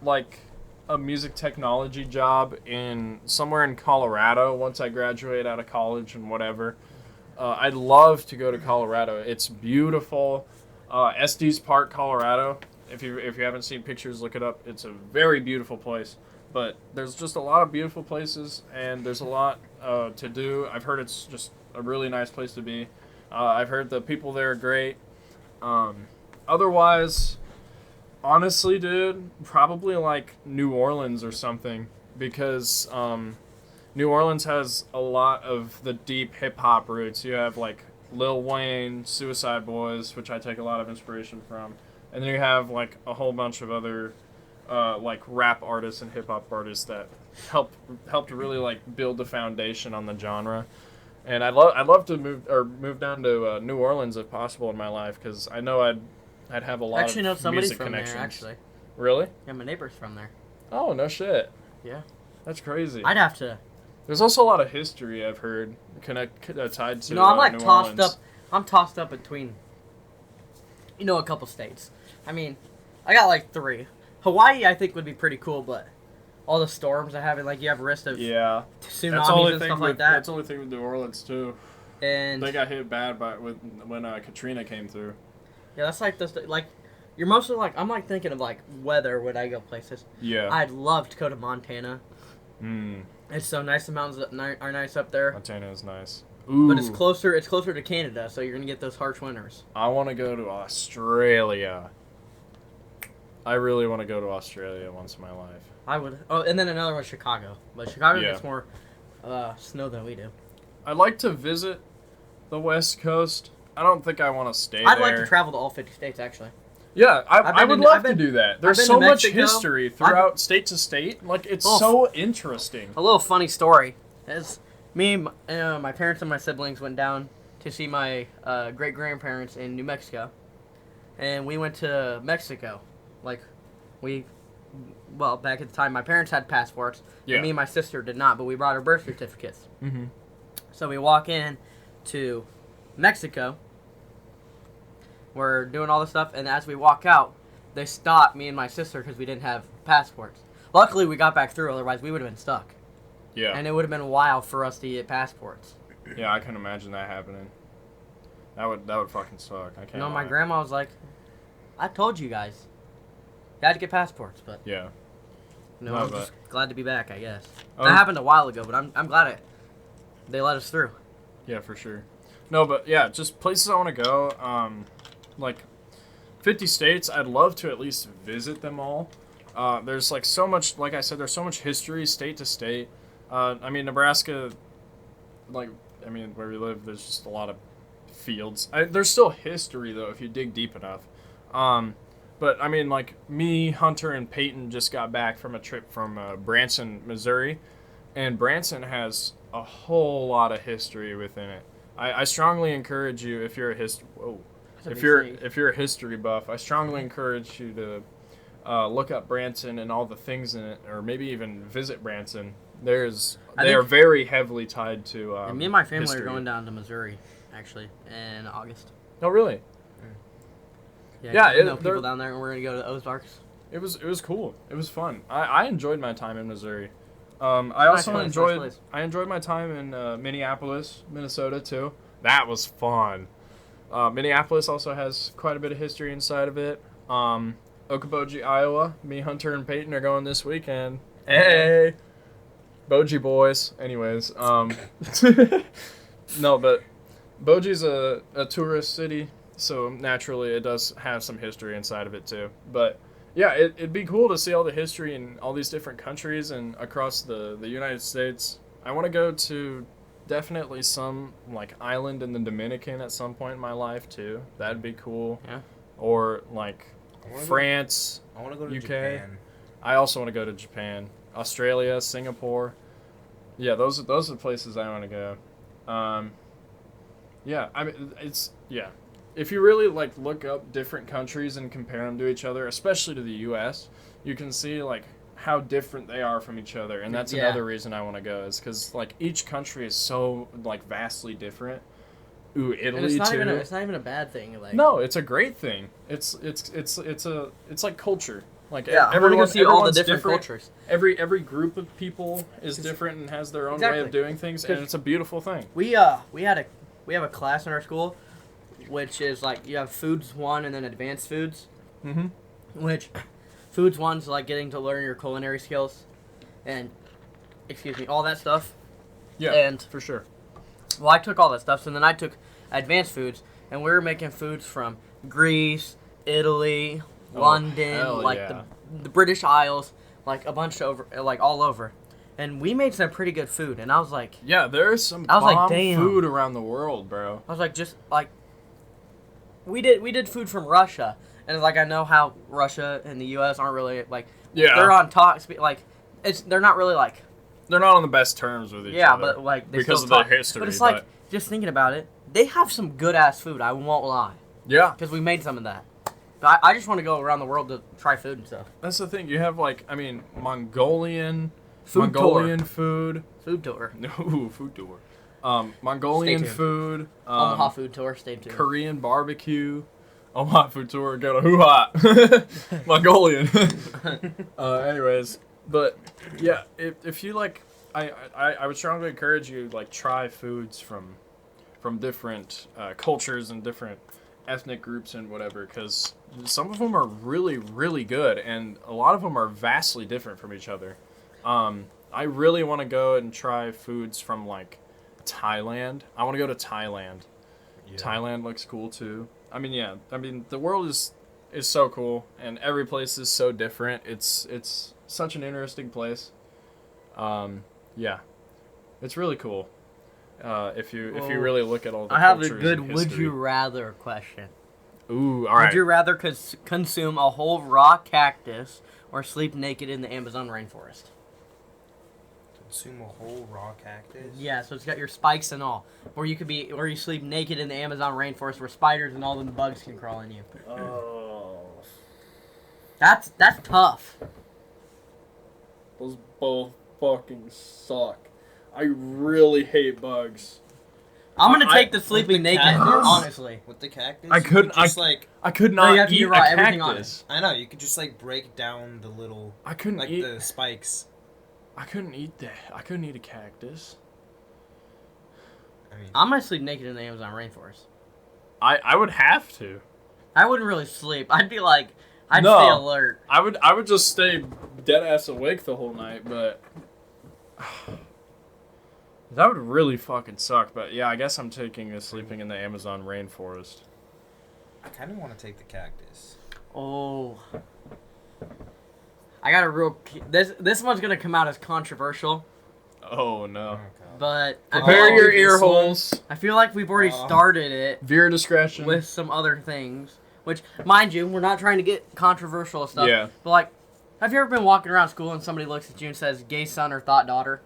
like a music technology job somewhere in Colorado once I graduate out of college and whatever, I'd love to go to Colorado. It's beautiful. Estes Park, Colorado. If you haven't seen pictures, look it up. It's a very beautiful place. But there's just a lot of beautiful places, and there's a lot to do. I've heard it's just a really nice place to be. I've heard the people there are great. Otherwise, honestly, dude, probably like New Orleans or something, because New Orleans has a lot of the deep hip-hop roots. You have like Lil Wayne, Suicide Boys, which I take a lot of inspiration from. And then you have like a whole bunch of other like rap artists and hip hop artists that helped really like build the foundation on the genre. And I'd love to move down to New Orleans if possible in my life, because I know I'd I'd have a lot Actually, no, of somebody's music from connections. there. Actually, Really? yeah, my neighbor's from there. Oh, no shit. Yeah. That's crazy. I'd have to. There's also a lot of history I've heard tied to No, I'm like New tossed Orleans. up. I'm tossed up between, a couple states. I mean, I got like 3. Hawaii, I think, would be pretty cool, but all the storms I have, like you have risk of Yeah. tsunamis and stuff like that. That's the only thing with New Orleans, too. And They got hit bad when Katrina came through. yeah, that's like you're mostly like I'm like thinking of like weather when I go places. Yeah. I'd love to go to Montana. It's so nice. The mountains are nice up there. Montana is nice. Ooh. But it's closer. It's closer to Canada, so you're gonna get those harsh winters. I want to go to Australia. I really want to go to Australia once in my life. I would. Oh, and then another one, Chicago. But Chicago Yeah. gets more snow than we do. I'd like to visit the West Coast. I don't think I want to stay there. I'd like to travel to all 50 states, actually. Yeah, I would love to do that. There's been so to much Mexico. history throughout state to state. Like, it's Oh. so interesting. A little funny story is my parents and my siblings went down to see my great grandparents in New Mexico, and we went to Mexico. Like, back at the time, my parents had passports. Yeah. Me and my sister did not, but we brought our birth certificates. Mm-hmm. So we walk in to Mexico. We're doing all this stuff, and as we walk out, they stopped me and my sister because we didn't have passports. Luckily, we got back through, otherwise we would have been stuck. Yeah. And it would have been a while for us to get passports. Yeah, I can imagine that happening. That would fucking suck. I can't. My lie. grandma was like, I told you guys. You had to get passports, but Yeah. no, No, I'm but- just glad to be back, I guess. Oh. That happened a while ago, but I'm glad they let us through. Yeah, for sure. No, but yeah, just places I want to go. Like 50 states. I'd love to at least visit them all. There's like so much. Like I said, there's so much history state to state. I mean, Nebraska. Where we live, there's just a lot of fields. There's still history though if you dig deep enough. But I mean, like me, Hunter, and Peyton just got back from a trip from Branson, Missouri, and Branson has a whole lot of history within it. I strongly encourage you if you're a if you're a history buff, I strongly encourage you to look up Branson and all the things in it, or maybe even visit Branson. They are very heavily tied to. And me and my family history. are going down to Missouri, actually, in August. Oh, really? Yeah, Yeah, I know people they're- down there, and we're gonna go to the Ozarks. It was cool. It was fun. I enjoyed my time in Missouri. I also nice enjoyed place. my time in Minneapolis, Minnesota too. That was fun. Minneapolis also has quite a bit of history inside of it. Okoboji, Iowa. Me, Hunter, and Peyton are going this weekend. Hey, Boji boys. Anyways, no, but Boji's a tourist city, so naturally it does have some history inside of it too. But yeah, it'd be cool to see all the history in all these different countries and across the United States. I want to go to definitely some like island in the Dominican at some point in my life too. That'd be cool. Yeah. Or like France. I want to go to UK. Japan. I also want to go to Japan, Australia, Singapore. Yeah, those are the places I want to go. Yeah, I mean if you really like look up different countries and compare them to each other, especially to the U.S., you can see like how different they are from each other, and that's another reason I want to go is because like each country is so like vastly different. Ooh, Italy And it's not too. it's not even a bad thing. Like No, it's a great thing. It's like culture. Like yeah, I want to go see all the everyone's different cultures. Every group of people is different and has their own way of Exactly. doing things, and it's a beautiful thing. We have a class in our school, which is like you have Foods 1 and then Advanced Foods. Mm-hmm. Which Foods 1's like getting to learn your culinary skills, and all that stuff. Yeah, And for sure. well, I took all that stuff, so then I took Advanced Foods, and we were making foods from Greece, Italy, London, hell like yeah. the British Isles, like a bunch all over. And we made some pretty good food, and I was like, Yeah, there's some I was like, bomb damn. food around the world, bro. just like, we did food from Russia, and it's like I know how Russia and the U.S. aren't really like, Yeah. they're on talk, like, they're not really like, They're not on the best terms with each other. but like they because still of talk. their history. But it's like just thinking about it, they have some good ass food. I won't lie, yeah, because we made some of that. But I just want to go around the world to try food and stuff. That's the thing. You have Mongolian Food food. Food tour. Ooh, food tour. Mongolian Stay tuned. food. Omaha food tour. Stay tuned. Korean barbecue. Omaha food tour. Go to Hoo Hot. Mongolian. Anyways, but yeah, if you like, I would strongly encourage you try foods from different cultures and different ethnic groups and whatever, because some of them are really, really good, and a lot of them are vastly different from each other. I really want to go and try foods from Thailand. I want to go to Thailand. Yeah. Thailand looks cool too. The world is so cool, and every place is so different. It's such an interesting place. Yeah, it's really cool. If you really look at all the I have a cultures good and would history. you rather question. Ooh, all right. Would you rather consume a whole raw cactus or sleep naked in the Amazon rainforest? Consume a whole raw cactus? Yeah, so it's got your spikes and all. Or you sleep naked in the Amazon rainforest where spiders and all them bugs can crawl in you. Oh. That's tough. Those both fucking suck. I really hate bugs. I'm gonna take the sleeping naked, honestly. With the cactus? I couldn't. I could not you have to eat eat a raw everything on cactus. I know, you could just break down the little, I couldn't eat the spikes. I couldn't eat that. I couldn't eat a cactus. I'm gonna sleep naked in the Amazon rainforest. I would have to. I wouldn't really sleep. I'd be I'd stay alert. I would just stay dead ass awake the whole night, but that would really fucking suck. But yeah, I guess I'm taking sleeping in the Amazon rainforest. I kind of want to take the cactus. Oh. I got a real... This one's going to come out as controversial. Oh, no. But... Prepare your ear holes. I feel like we've already started it. Viewer discretion. With some other things. Which, mind you, we're not trying to get controversial and stuff. Yeah. But, have you ever been walking around school and somebody looks at you and says, gay son or thought daughter?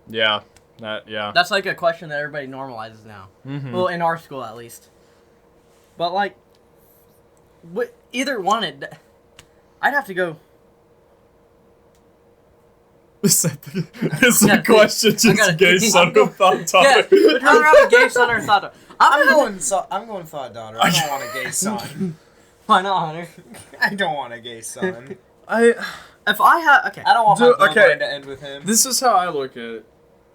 Yeah. That's a question that everybody normalizes now. Mm-hmm. Well, in our school, at least. But, either one, I'd have to go... Is the question just gay son or thought daughter? Yeah, I'd rather gay son or thought daughter. I'm going thought daughter. I don't want a gay son. Why not, Hunter? I don't want a gay son. I don't want my bloodline to end with him. This is how I look at it.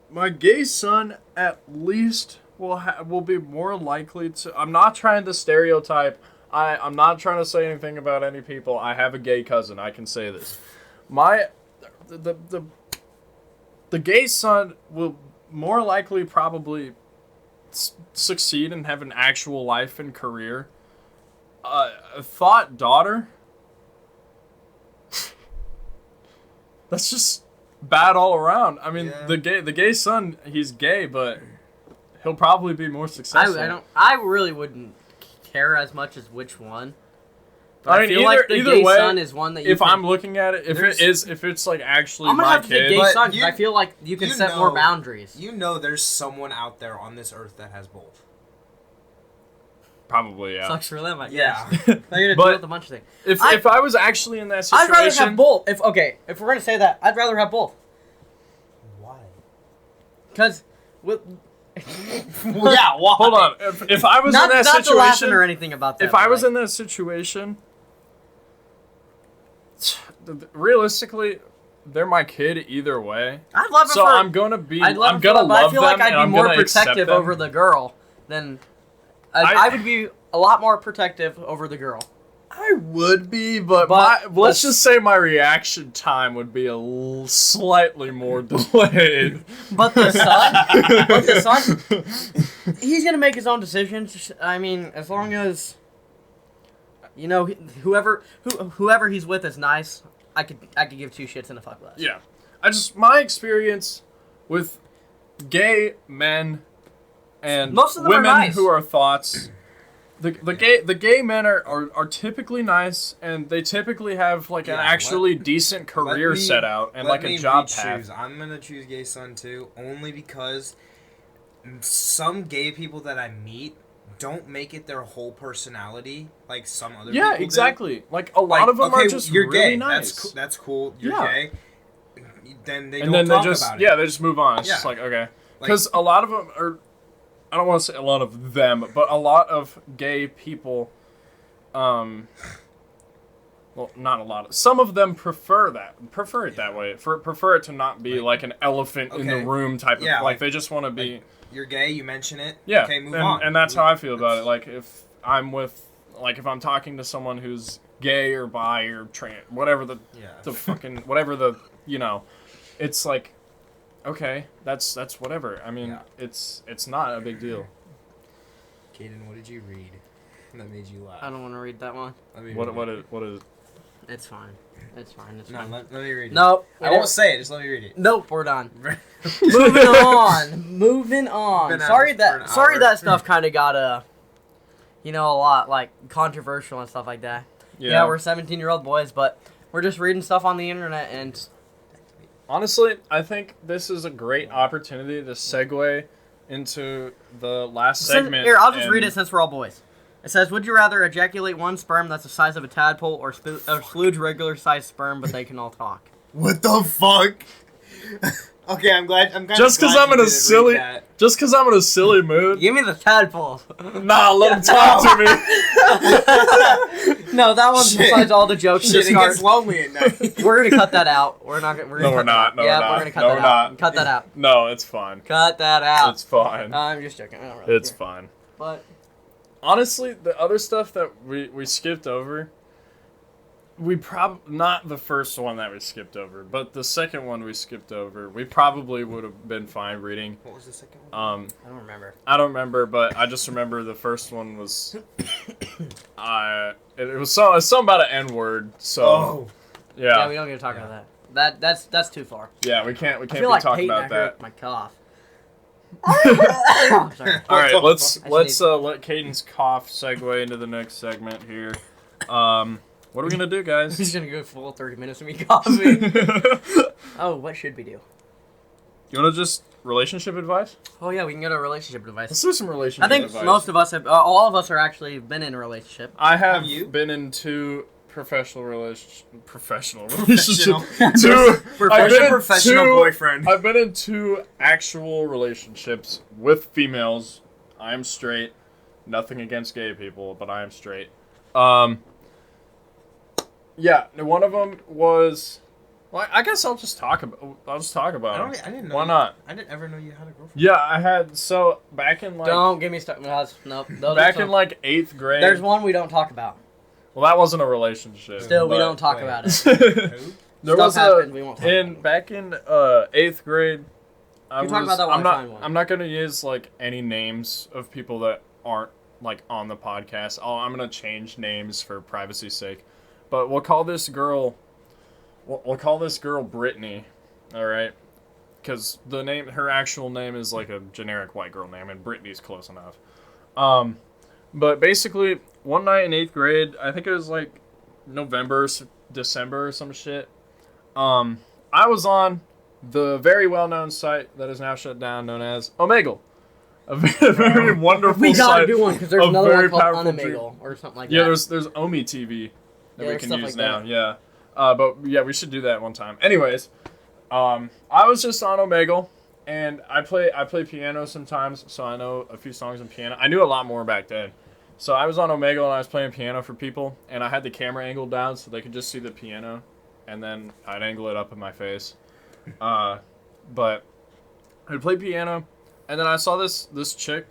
My gay son at least will be more likely to... I'm not trying to stereotype. I'm not trying to say anything about any people. I have a gay cousin. I can say this. The gay son will more likely probably succeed and have an actual life and career. A thought daughter? That's just bad all around. I mean, the gay son, he's gay, but he'll probably be more successful. I really wouldn't care as much as which one. But I mean, feel like the gay son is one that you if I'm looking at it, if it's actually I'm gonna my have to kid, say gay son because I feel like you can set more boundaries. You know, there's someone out there on this earth that has both. Probably, yeah. Sucks for them, I guess. Yeah. They're gonna deal with a bunch of things. If I was actually in that situation, I'd rather have both. If we're gonna say that, I'd rather have both. Why? Because with. Yeah, why? Hold on. If I was in that not situation, laughing or anything about that. If I was in that situation, realistically, they're my kid either way. I'd love it so I'm gonna be. I'm gonna love them. But I feel like I'd be more protective protective over the girl than. I would be a lot more protective over the girl. I would be, but let's just say my reaction time would be slightly more delayed. But the son, he's gonna make his own decisions. I mean, as long as whoever he's with is nice, I could give two shits and a fuck less. Yeah, my experience with gay men and most of them women are nice. Who are thoughts. The gay men are typically nice, and they typically have an actually decent career set out and a job path. I'm gonna choose gay son too, only because some gay people that I meet don't make it their whole personality like some other Yeah, people exactly. do. Like a lot of them okay, are just you're really gay. nice. That's cool. You're Yeah. gay. Then they and don't then talk they just about it. yeah they just move on. It's Yeah. just like okay, Like- because a lot of them are. I don't want to say a lot of them, but a lot of gay people. Well, not a lot of. Some of them prefer it that way. Prefer it to not be like an elephant in the okay. room type of. Yeah, Like they just want to be. like, you're gay. You mention it. Yeah. Okay, move and, on. And that's how I feel about it. Like if I'm if I'm talking to someone who's gay or bi or trans, whatever the fucking whatever the it's like, okay, that's whatever. I mean, it's not a big deal. Caiden, what did you read that made you laugh? I don't want to read that one. What is? It's fine. It's fine. It's No, fine. let me read it. Nope. I won't say it. Just let me read it. Nope. We're done. Moving on. Moving on. Been at Sorry this for an that hour. that stuff kind of got a lot like controversial and stuff like that. Yeah, we're 17-year-old boys, but we're just reading stuff on the internet and. Honestly, I think this is a great opportunity to segue into the last segment. Here, I'll just read it since we're all boys. It says, would you rather ejaculate one sperm that's the size of a tadpole or splooge regular-sized sperm, but they can all talk? What the fuck? Okay, I'm glad. Just because I'm in a silly mood. Give me the tadpole. Nah, let him talk to me. No, that one besides all the jokes. Shit, it gets lonely at night. We're gonna cut that out. We're not gonna. No, we're not. No, yeah, we're not. we're gonna cut No, that we're out. not. Cut that out. No, it's fine. Cut that out. It's fine. I'm just joking. I don't really It's care. fine. But Honestly, the other stuff that we skipped over, not the first one that we skipped over, but the second one we skipped over, we probably would have been fine reading. What was the second one? I don't remember. I don't remember, but I just remember the first one was, it was something about an N-word. So Yeah, we don't get to talk about that. That's too far. Yeah, we can't I be feel like talking Peyton about that. My cough. Sorry. All right, let's I let sneezed. Caiden's cough segue into the next segment here. What are we gonna do, guys? He's gonna go full 30 minutes of me coughing. Oh, what should we do? You wanna just relationship advice? Oh yeah, we can go to relationship advice. Let's do some relationship I think advice. most of us have, all of us are actually been in a relationship. I have you? been in two professional relationships. Professional. Professional boyfriend. I've been in two actual relationships with females. I am straight. Nothing against gay people, but I am straight. Yeah, one of them was. Well, I guess I'll just talk about. I didn't know. Why not? I didn't ever know you had a girlfriend. Yeah, I had. So back in like. Don't get me started. Nope. Back in like 8th grade. There's one we don't talk about. Well, that wasn't a relationship. Still, we but- don't talk about it. Who? There Stuff was happened, we won't talk about it. back in 8th grade. We talked about that one time. I'm not gonna use like any names of people that aren't like on the podcast. I'm gonna change names for privacy's sake, but we'll call this girl. We'll call this girl Brittany, all right? Because her actual name is like a generic white girl name, and Brittany's close enough. But basically, one night in 8th grade, I think it was like November, December, or some shit. I was on the very well-known site that is now shut down, known as Omegle. A very wonderful We gotta site. do one because there's of another very one called powerful Unamegle or something like Yeah, that. there's Omi TV that Yeah, we there's can stuff use like now. that. Yeah, but yeah, we should do that one time. Anyways, I was just on Omegle, and I play piano sometimes, so I know a few songs on piano. I knew a lot more back then. So I was on Omegle and I was playing piano for people, and I had the camera angled down so they could just see the piano, and then I'd angle it up in my face. But I'd play piano, and then I saw this chick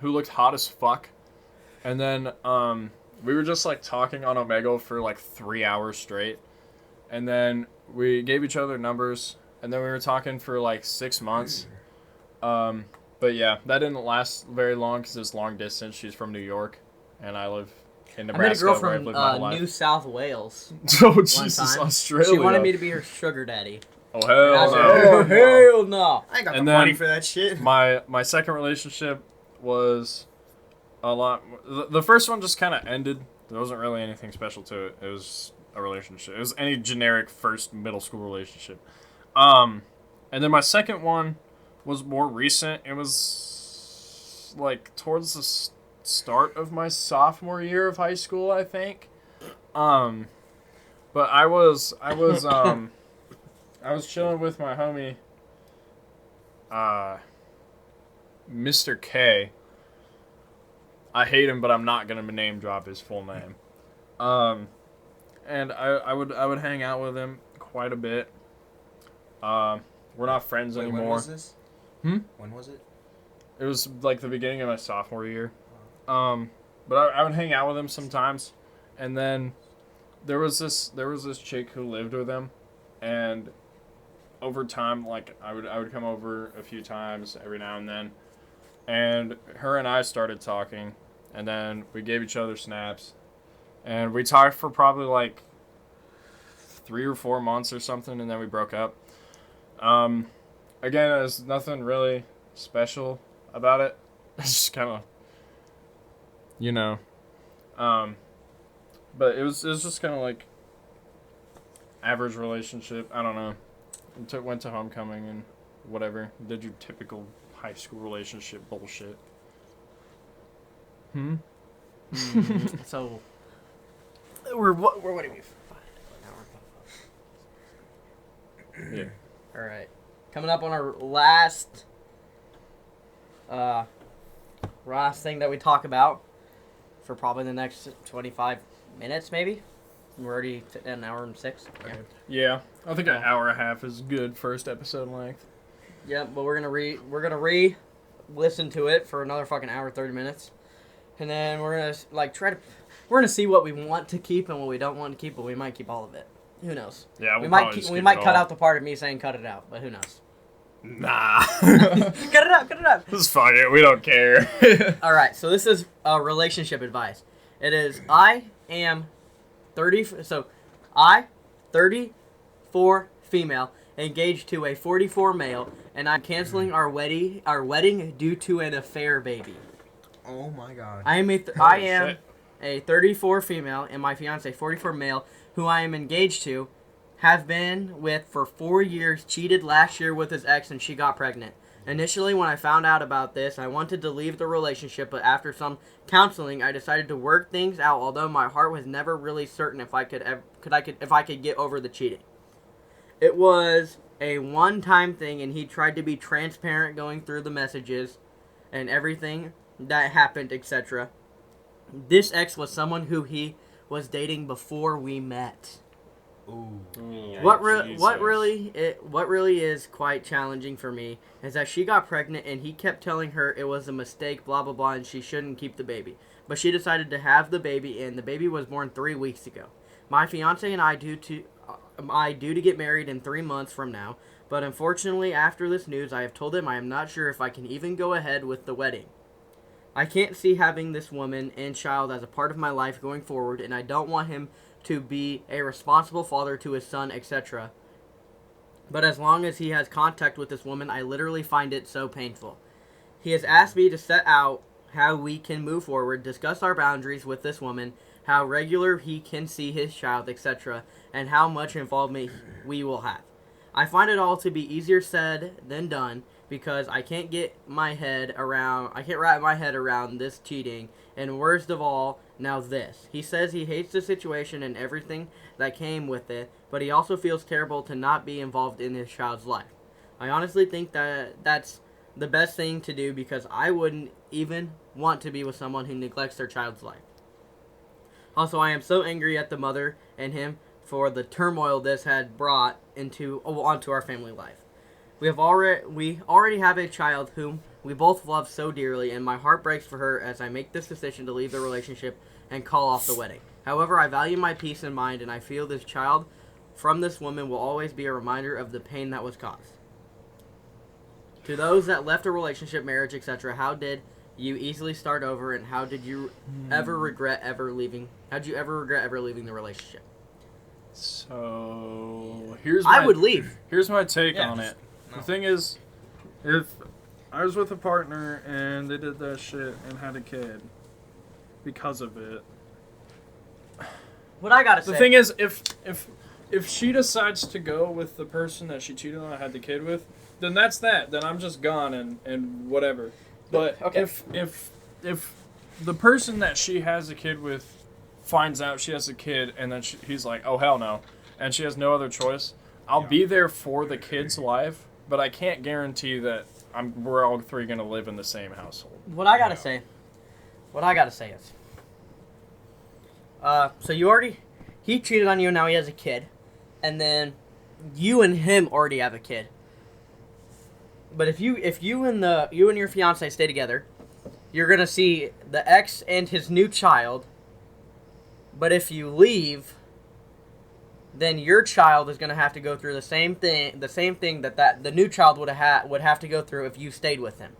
who looked hot as fuck, and then we were just like talking on Omegle for like 3 hours straight, and then we gave each other numbers, and then we were talking for like 6 months. But yeah, that didn't last very long because it's long distance. She's from New York, and I live in I met a Nebraska, girl where I've from lived my whole New life. South Wales. Oh one Jesus, time. Australia! She wanted me to be her sugar daddy. Oh And I hell said, no! oh, hell no. I ain't got And the then money for that shit. My second relationship was a lot. The first one just kind of ended. There wasn't really anything special to it. It was a relationship. It was any generic first middle school relationship. And then my second one was more recent. It was like towards start of my sophomore year of high school, I think. But I was chilling with my homie, Mr. K. I hate him, but I'm not gonna name drop his full name. And I would hang out with him quite a bit. We're not friends anymore. When was this? When was it? It was like the beginning of my sophomore year. But I would hang out with him sometimes, and then there was this chick who lived with him, and over time, like I would come over a few times every now and then, and her and I started talking, and then we gave each other snaps, and we talked for probably like 3 or 4 months or something, and then we broke up. Again, there's nothing really special about it. It's just kind of, but it was just kind of like average relationship. I don't know. Went to homecoming and whatever. Did your typical high school relationship bullshit. So we're what do we? Yeah. All right. Coming up on our last thing that we talk about for probably the next 25 minutes, maybe. We're already at an hour and 6. Okay. Yeah, I think an hour and a half is good first episode length. Yeah, but we're gonna listen to it for another fucking hour 30 minutes, and then we're gonna we're gonna see what we want to keep and what we don't want to keep, but we might keep all of it. Who knows? Yeah, we might cut out the part of me saying cut it out, but who knows? Nah. Cut it out. Just fuck it. We don't care. All right, so this is relationship advice. It is I am 34 female, engaged to a 44 male, and I'm canceling our wedding due to an affair, baby. Oh my god. I am a 34 female, and my fiance 44 male, who I am engaged to, have been with for 4 years, cheated last year with his ex, and she got pregnant. Initially, when I found out about this, I wanted to leave the relationship, but after some counseling, I decided to work things out, although my heart was never really certain if I could get over the cheating. It was a one-time thing, and he tried to be transparent going through the messages and everything that happened, etc. This ex was someone who he was dating before we met. Ooh. What really is quite challenging for me is that she got pregnant and he kept telling her it was a mistake, blah blah blah, and she shouldn't keep the baby. But she decided to have the baby, and the baby was born 3 weeks ago. My fiance and I due to get married in 3 months from now, but unfortunately after this news I have told him I am not sure if I can even go ahead with the wedding. I can't see having this woman and child as a part of my life going forward, and I don't want him to be a responsible father to his son, etc. But as long as he has contact with this woman, I literally find it so painful. He has asked me to set out how we can move forward, discuss our boundaries with this woman, how regular he can see his child, etc., and how much involvement we will have. I find it all to be easier said than done, because I can't wrap my head around this cheating, and worst of all, now this. He says he hates the situation and everything that came with it, but he also feels terrible to not be involved in his child's life. I honestly think that that's the best thing to do, because I wouldn't even want to be with someone who neglects their child's life. Also, I am so angry at the mother and him for the turmoil this had brought onto our family life. We already have a child whom we both love so dearly, and my heart breaks for her as I make this decision to leave the relationship and call off the wedding. However, I value my peace and mind, and I feel this child from this woman will always be a reminder of the pain that was caused. To those that left a relationship, marriage, etc., how did you easily start over, and how did you ever regret ever leaving the relationship? So I would leave. Here's my take on it. No. The thing is, if I was with a partner and they did that shit and had a kid because of it. What I gotta say. The thing is, if she decides to go with the person that she cheated on and had the kid with, then that's that. Then I'm just gone and whatever. But okay. if the person that she has a kid with finds out she has a kid, and then he's like, oh, hell no, and she has no other choice, I'll be there for the kid's life, but I can't guarantee that we're all three going to live in the same household. What I gotta say is, so he cheated on you, and now he has a kid, and then you and him already have a kid. But if you and your fiance stay together, you're gonna see the ex and his new child. But if you leave, then your child is gonna have to go through the same thing that the new child would have to go through if you stayed with him.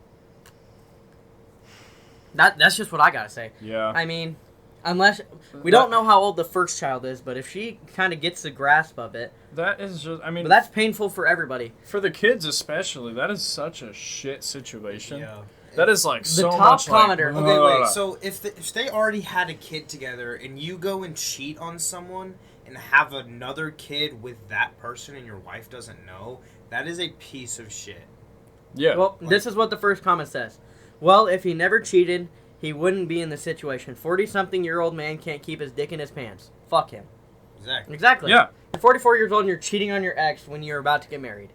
That's just what I gotta say. Yeah. I mean, unless we don't know how old the first child is, but if she kind of gets the grasp of it, that is just. I mean, but that's painful for everybody. For the kids especially, that is such a shit situation. Yeah. That is like so top much. commenter. Like, Okay, wait. So if they already had a kid together and you go and cheat on someone and have another kid with that person and your wife doesn't know, that is a piece of shit. Yeah. Well, this is what the first comment says. Well, if he never cheated, he wouldn't be in the situation. 40-something-year-old man can't keep his dick in his pants. Fuck him. Exactly. Yeah. You're 44 years old and you're cheating on your ex when you're about to get married.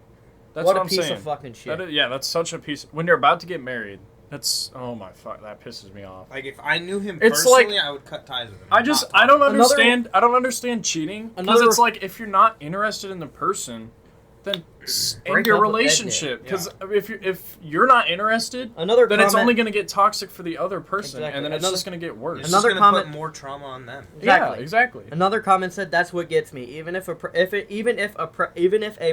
That's what what a I'm piece saying. of fucking shit. That's such a piece. When you're about to get married, that's oh my fuck, that pisses me off. Like if I knew him It's personally, like- I would cut ties with him. I don't understand. I don't understand cheating because Another- it's like if you're not interested in the person, then end Break your up with relationship. it. Because if you're not interested, Another then it's comment- only going to get toxic for the other person, Exactly. and then it's just going to get worse. It's Another just gonna comment- put more trauma on them. Exactly. Yeah, exactly. Another comment said, "That's what gets me. Even if a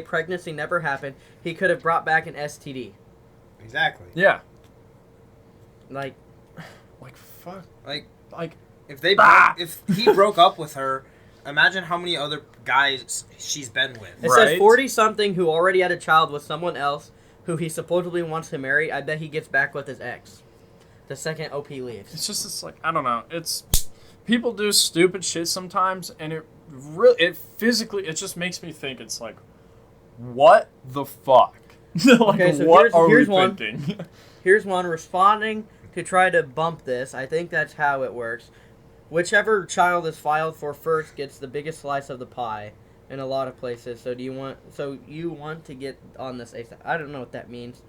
pregnancy never happened, he could have brought back an STD." Exactly. Yeah. Like, Fuck. Like if he broke up with her, imagine how many other guys she's been with. it Right. says 40-something who already had a child with someone else who he supposedly wants to marry. I bet he gets back with his ex. The second OP leaves. It's like I don't know. It's people do stupid shit sometimes, and it just makes me think. It's like, what the fuck? Like, Okay, so what are here's we one. thinking? Here's one responding to try to bump this. I think that's how it works. Whichever child is filed for first gets the biggest slice of the pie in a lot of places. So you want to get on this ASAP. I don't know what that means.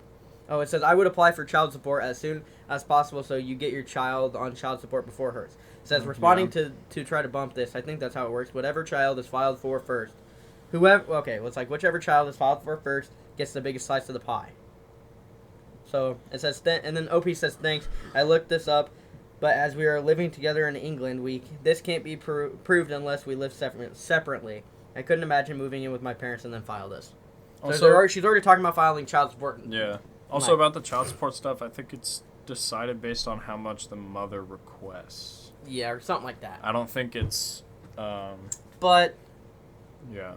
Oh, it says I would apply for child support as soon as possible so you get your child on child support before hers. It says responding to try to bump this. I think that's how it works. Whatever child is filed for first. It's like whichever child is filed for first gets the biggest slice of the pie. So it says, and then OP says, thanks. I looked this up, but as we are living together in England, this can't be proved unless we live separately. I couldn't imagine moving in with my parents and then file this. So she's already talking about filing child support. Yeah. Also about the child support stuff, I think it's decided based on how much the mother requests. Yeah, or something like that. I don't think it's. But Yeah.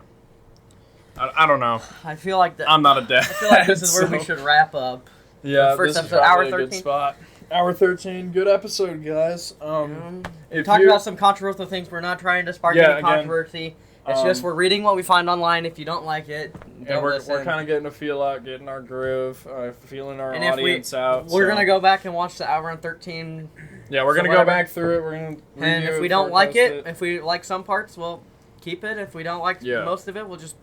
I don't know. I feel like I'm not a dad. I feel like this is where we should wrap up. Yeah, First this episode, is hour probably a good 13. spot. Hour 13, good episode, guys. We talked about some controversial things. We're not trying to spark any controversy. It's just we're reading what we find online. If you don't like it, don't listen. We're kind of getting a feel out, getting our groove, feeling our audience out. We're going to go back and watch the hour and 13. Yeah, we're going to go back through it. We're going to And if we don't like it, if we like some parts, we'll keep it. If we don't like most of it, we'll just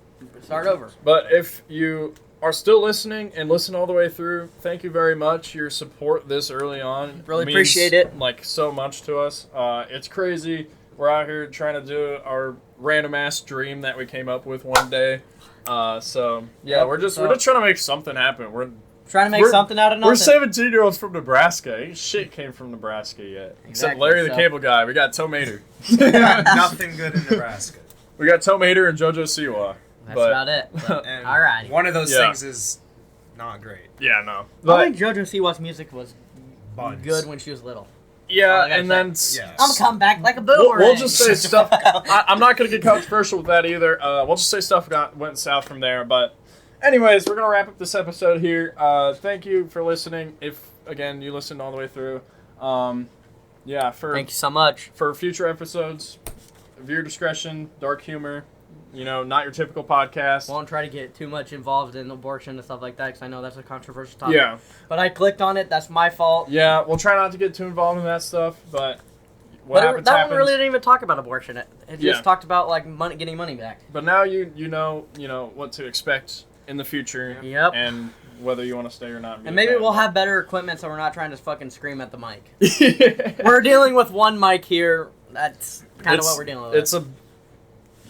start over. But if you are still listening and listen all the way through, thank you very much. Your support this early on really means, appreciate it. Like so much to us. It's crazy. We're out here trying to do our random ass dream that we came up with one day. We're just trying to make something happen. We're trying to make something out of nothing. We're 17-year-olds from Nebraska. Ain't shit came from Nebraska yet. Except Larry the Cable Guy. We got Tomater. Nothing good in Nebraska. We got Tomater and JoJo Siwa. That's about it. Alrighty. One of those things is not great. Yeah, no. I think JoJo Siwa's music was good when she was little. Yeah, and then I'm come back like a boomerang. We'll just say stuff. I'm not going to get controversial with that either. We'll just say stuff went south from there. But anyways, we're going to wrap up this episode here. Thank you for listening. If, again, you listened all the way through. Thank you so much. For future episodes, viewer discretion, dark humor, not your typical podcast. Won't try to get too much involved in abortion and stuff like that because I know that's a controversial topic. Yeah. But I clicked on it. That's my fault. Yeah, we'll try not to get too involved in that stuff, but what happens, that happens. one really didn't even talk about abortion. It just Yeah. talked about like getting money back. But now you know what to expect in the future. Yep. And whether you want to stay or not. And maybe we'll have better equipment so we're not trying to fucking scream at the mic. Yeah. We're dealing with one mic here. That's kind of what we're dealing with.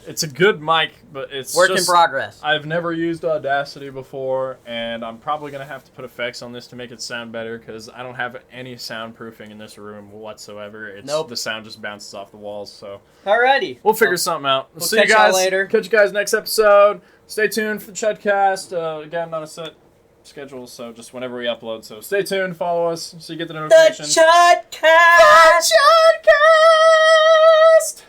It's a good mic, but it's work in progress. I've never used Audacity before, and I'm probably going to have to put effects on this to make it sound better, because I don't have any soundproofing in this room whatsoever. Nope. The sound just bounces off the walls, so... Alrighty. We'll figure something out. We'll see you catch y'all guys later. Catch you guys next episode. Stay tuned for the ChudCast. Again, not a set schedule, so just whenever we upload. So stay tuned, follow us, so you get the notifications. The ChudCast! The ChudCast!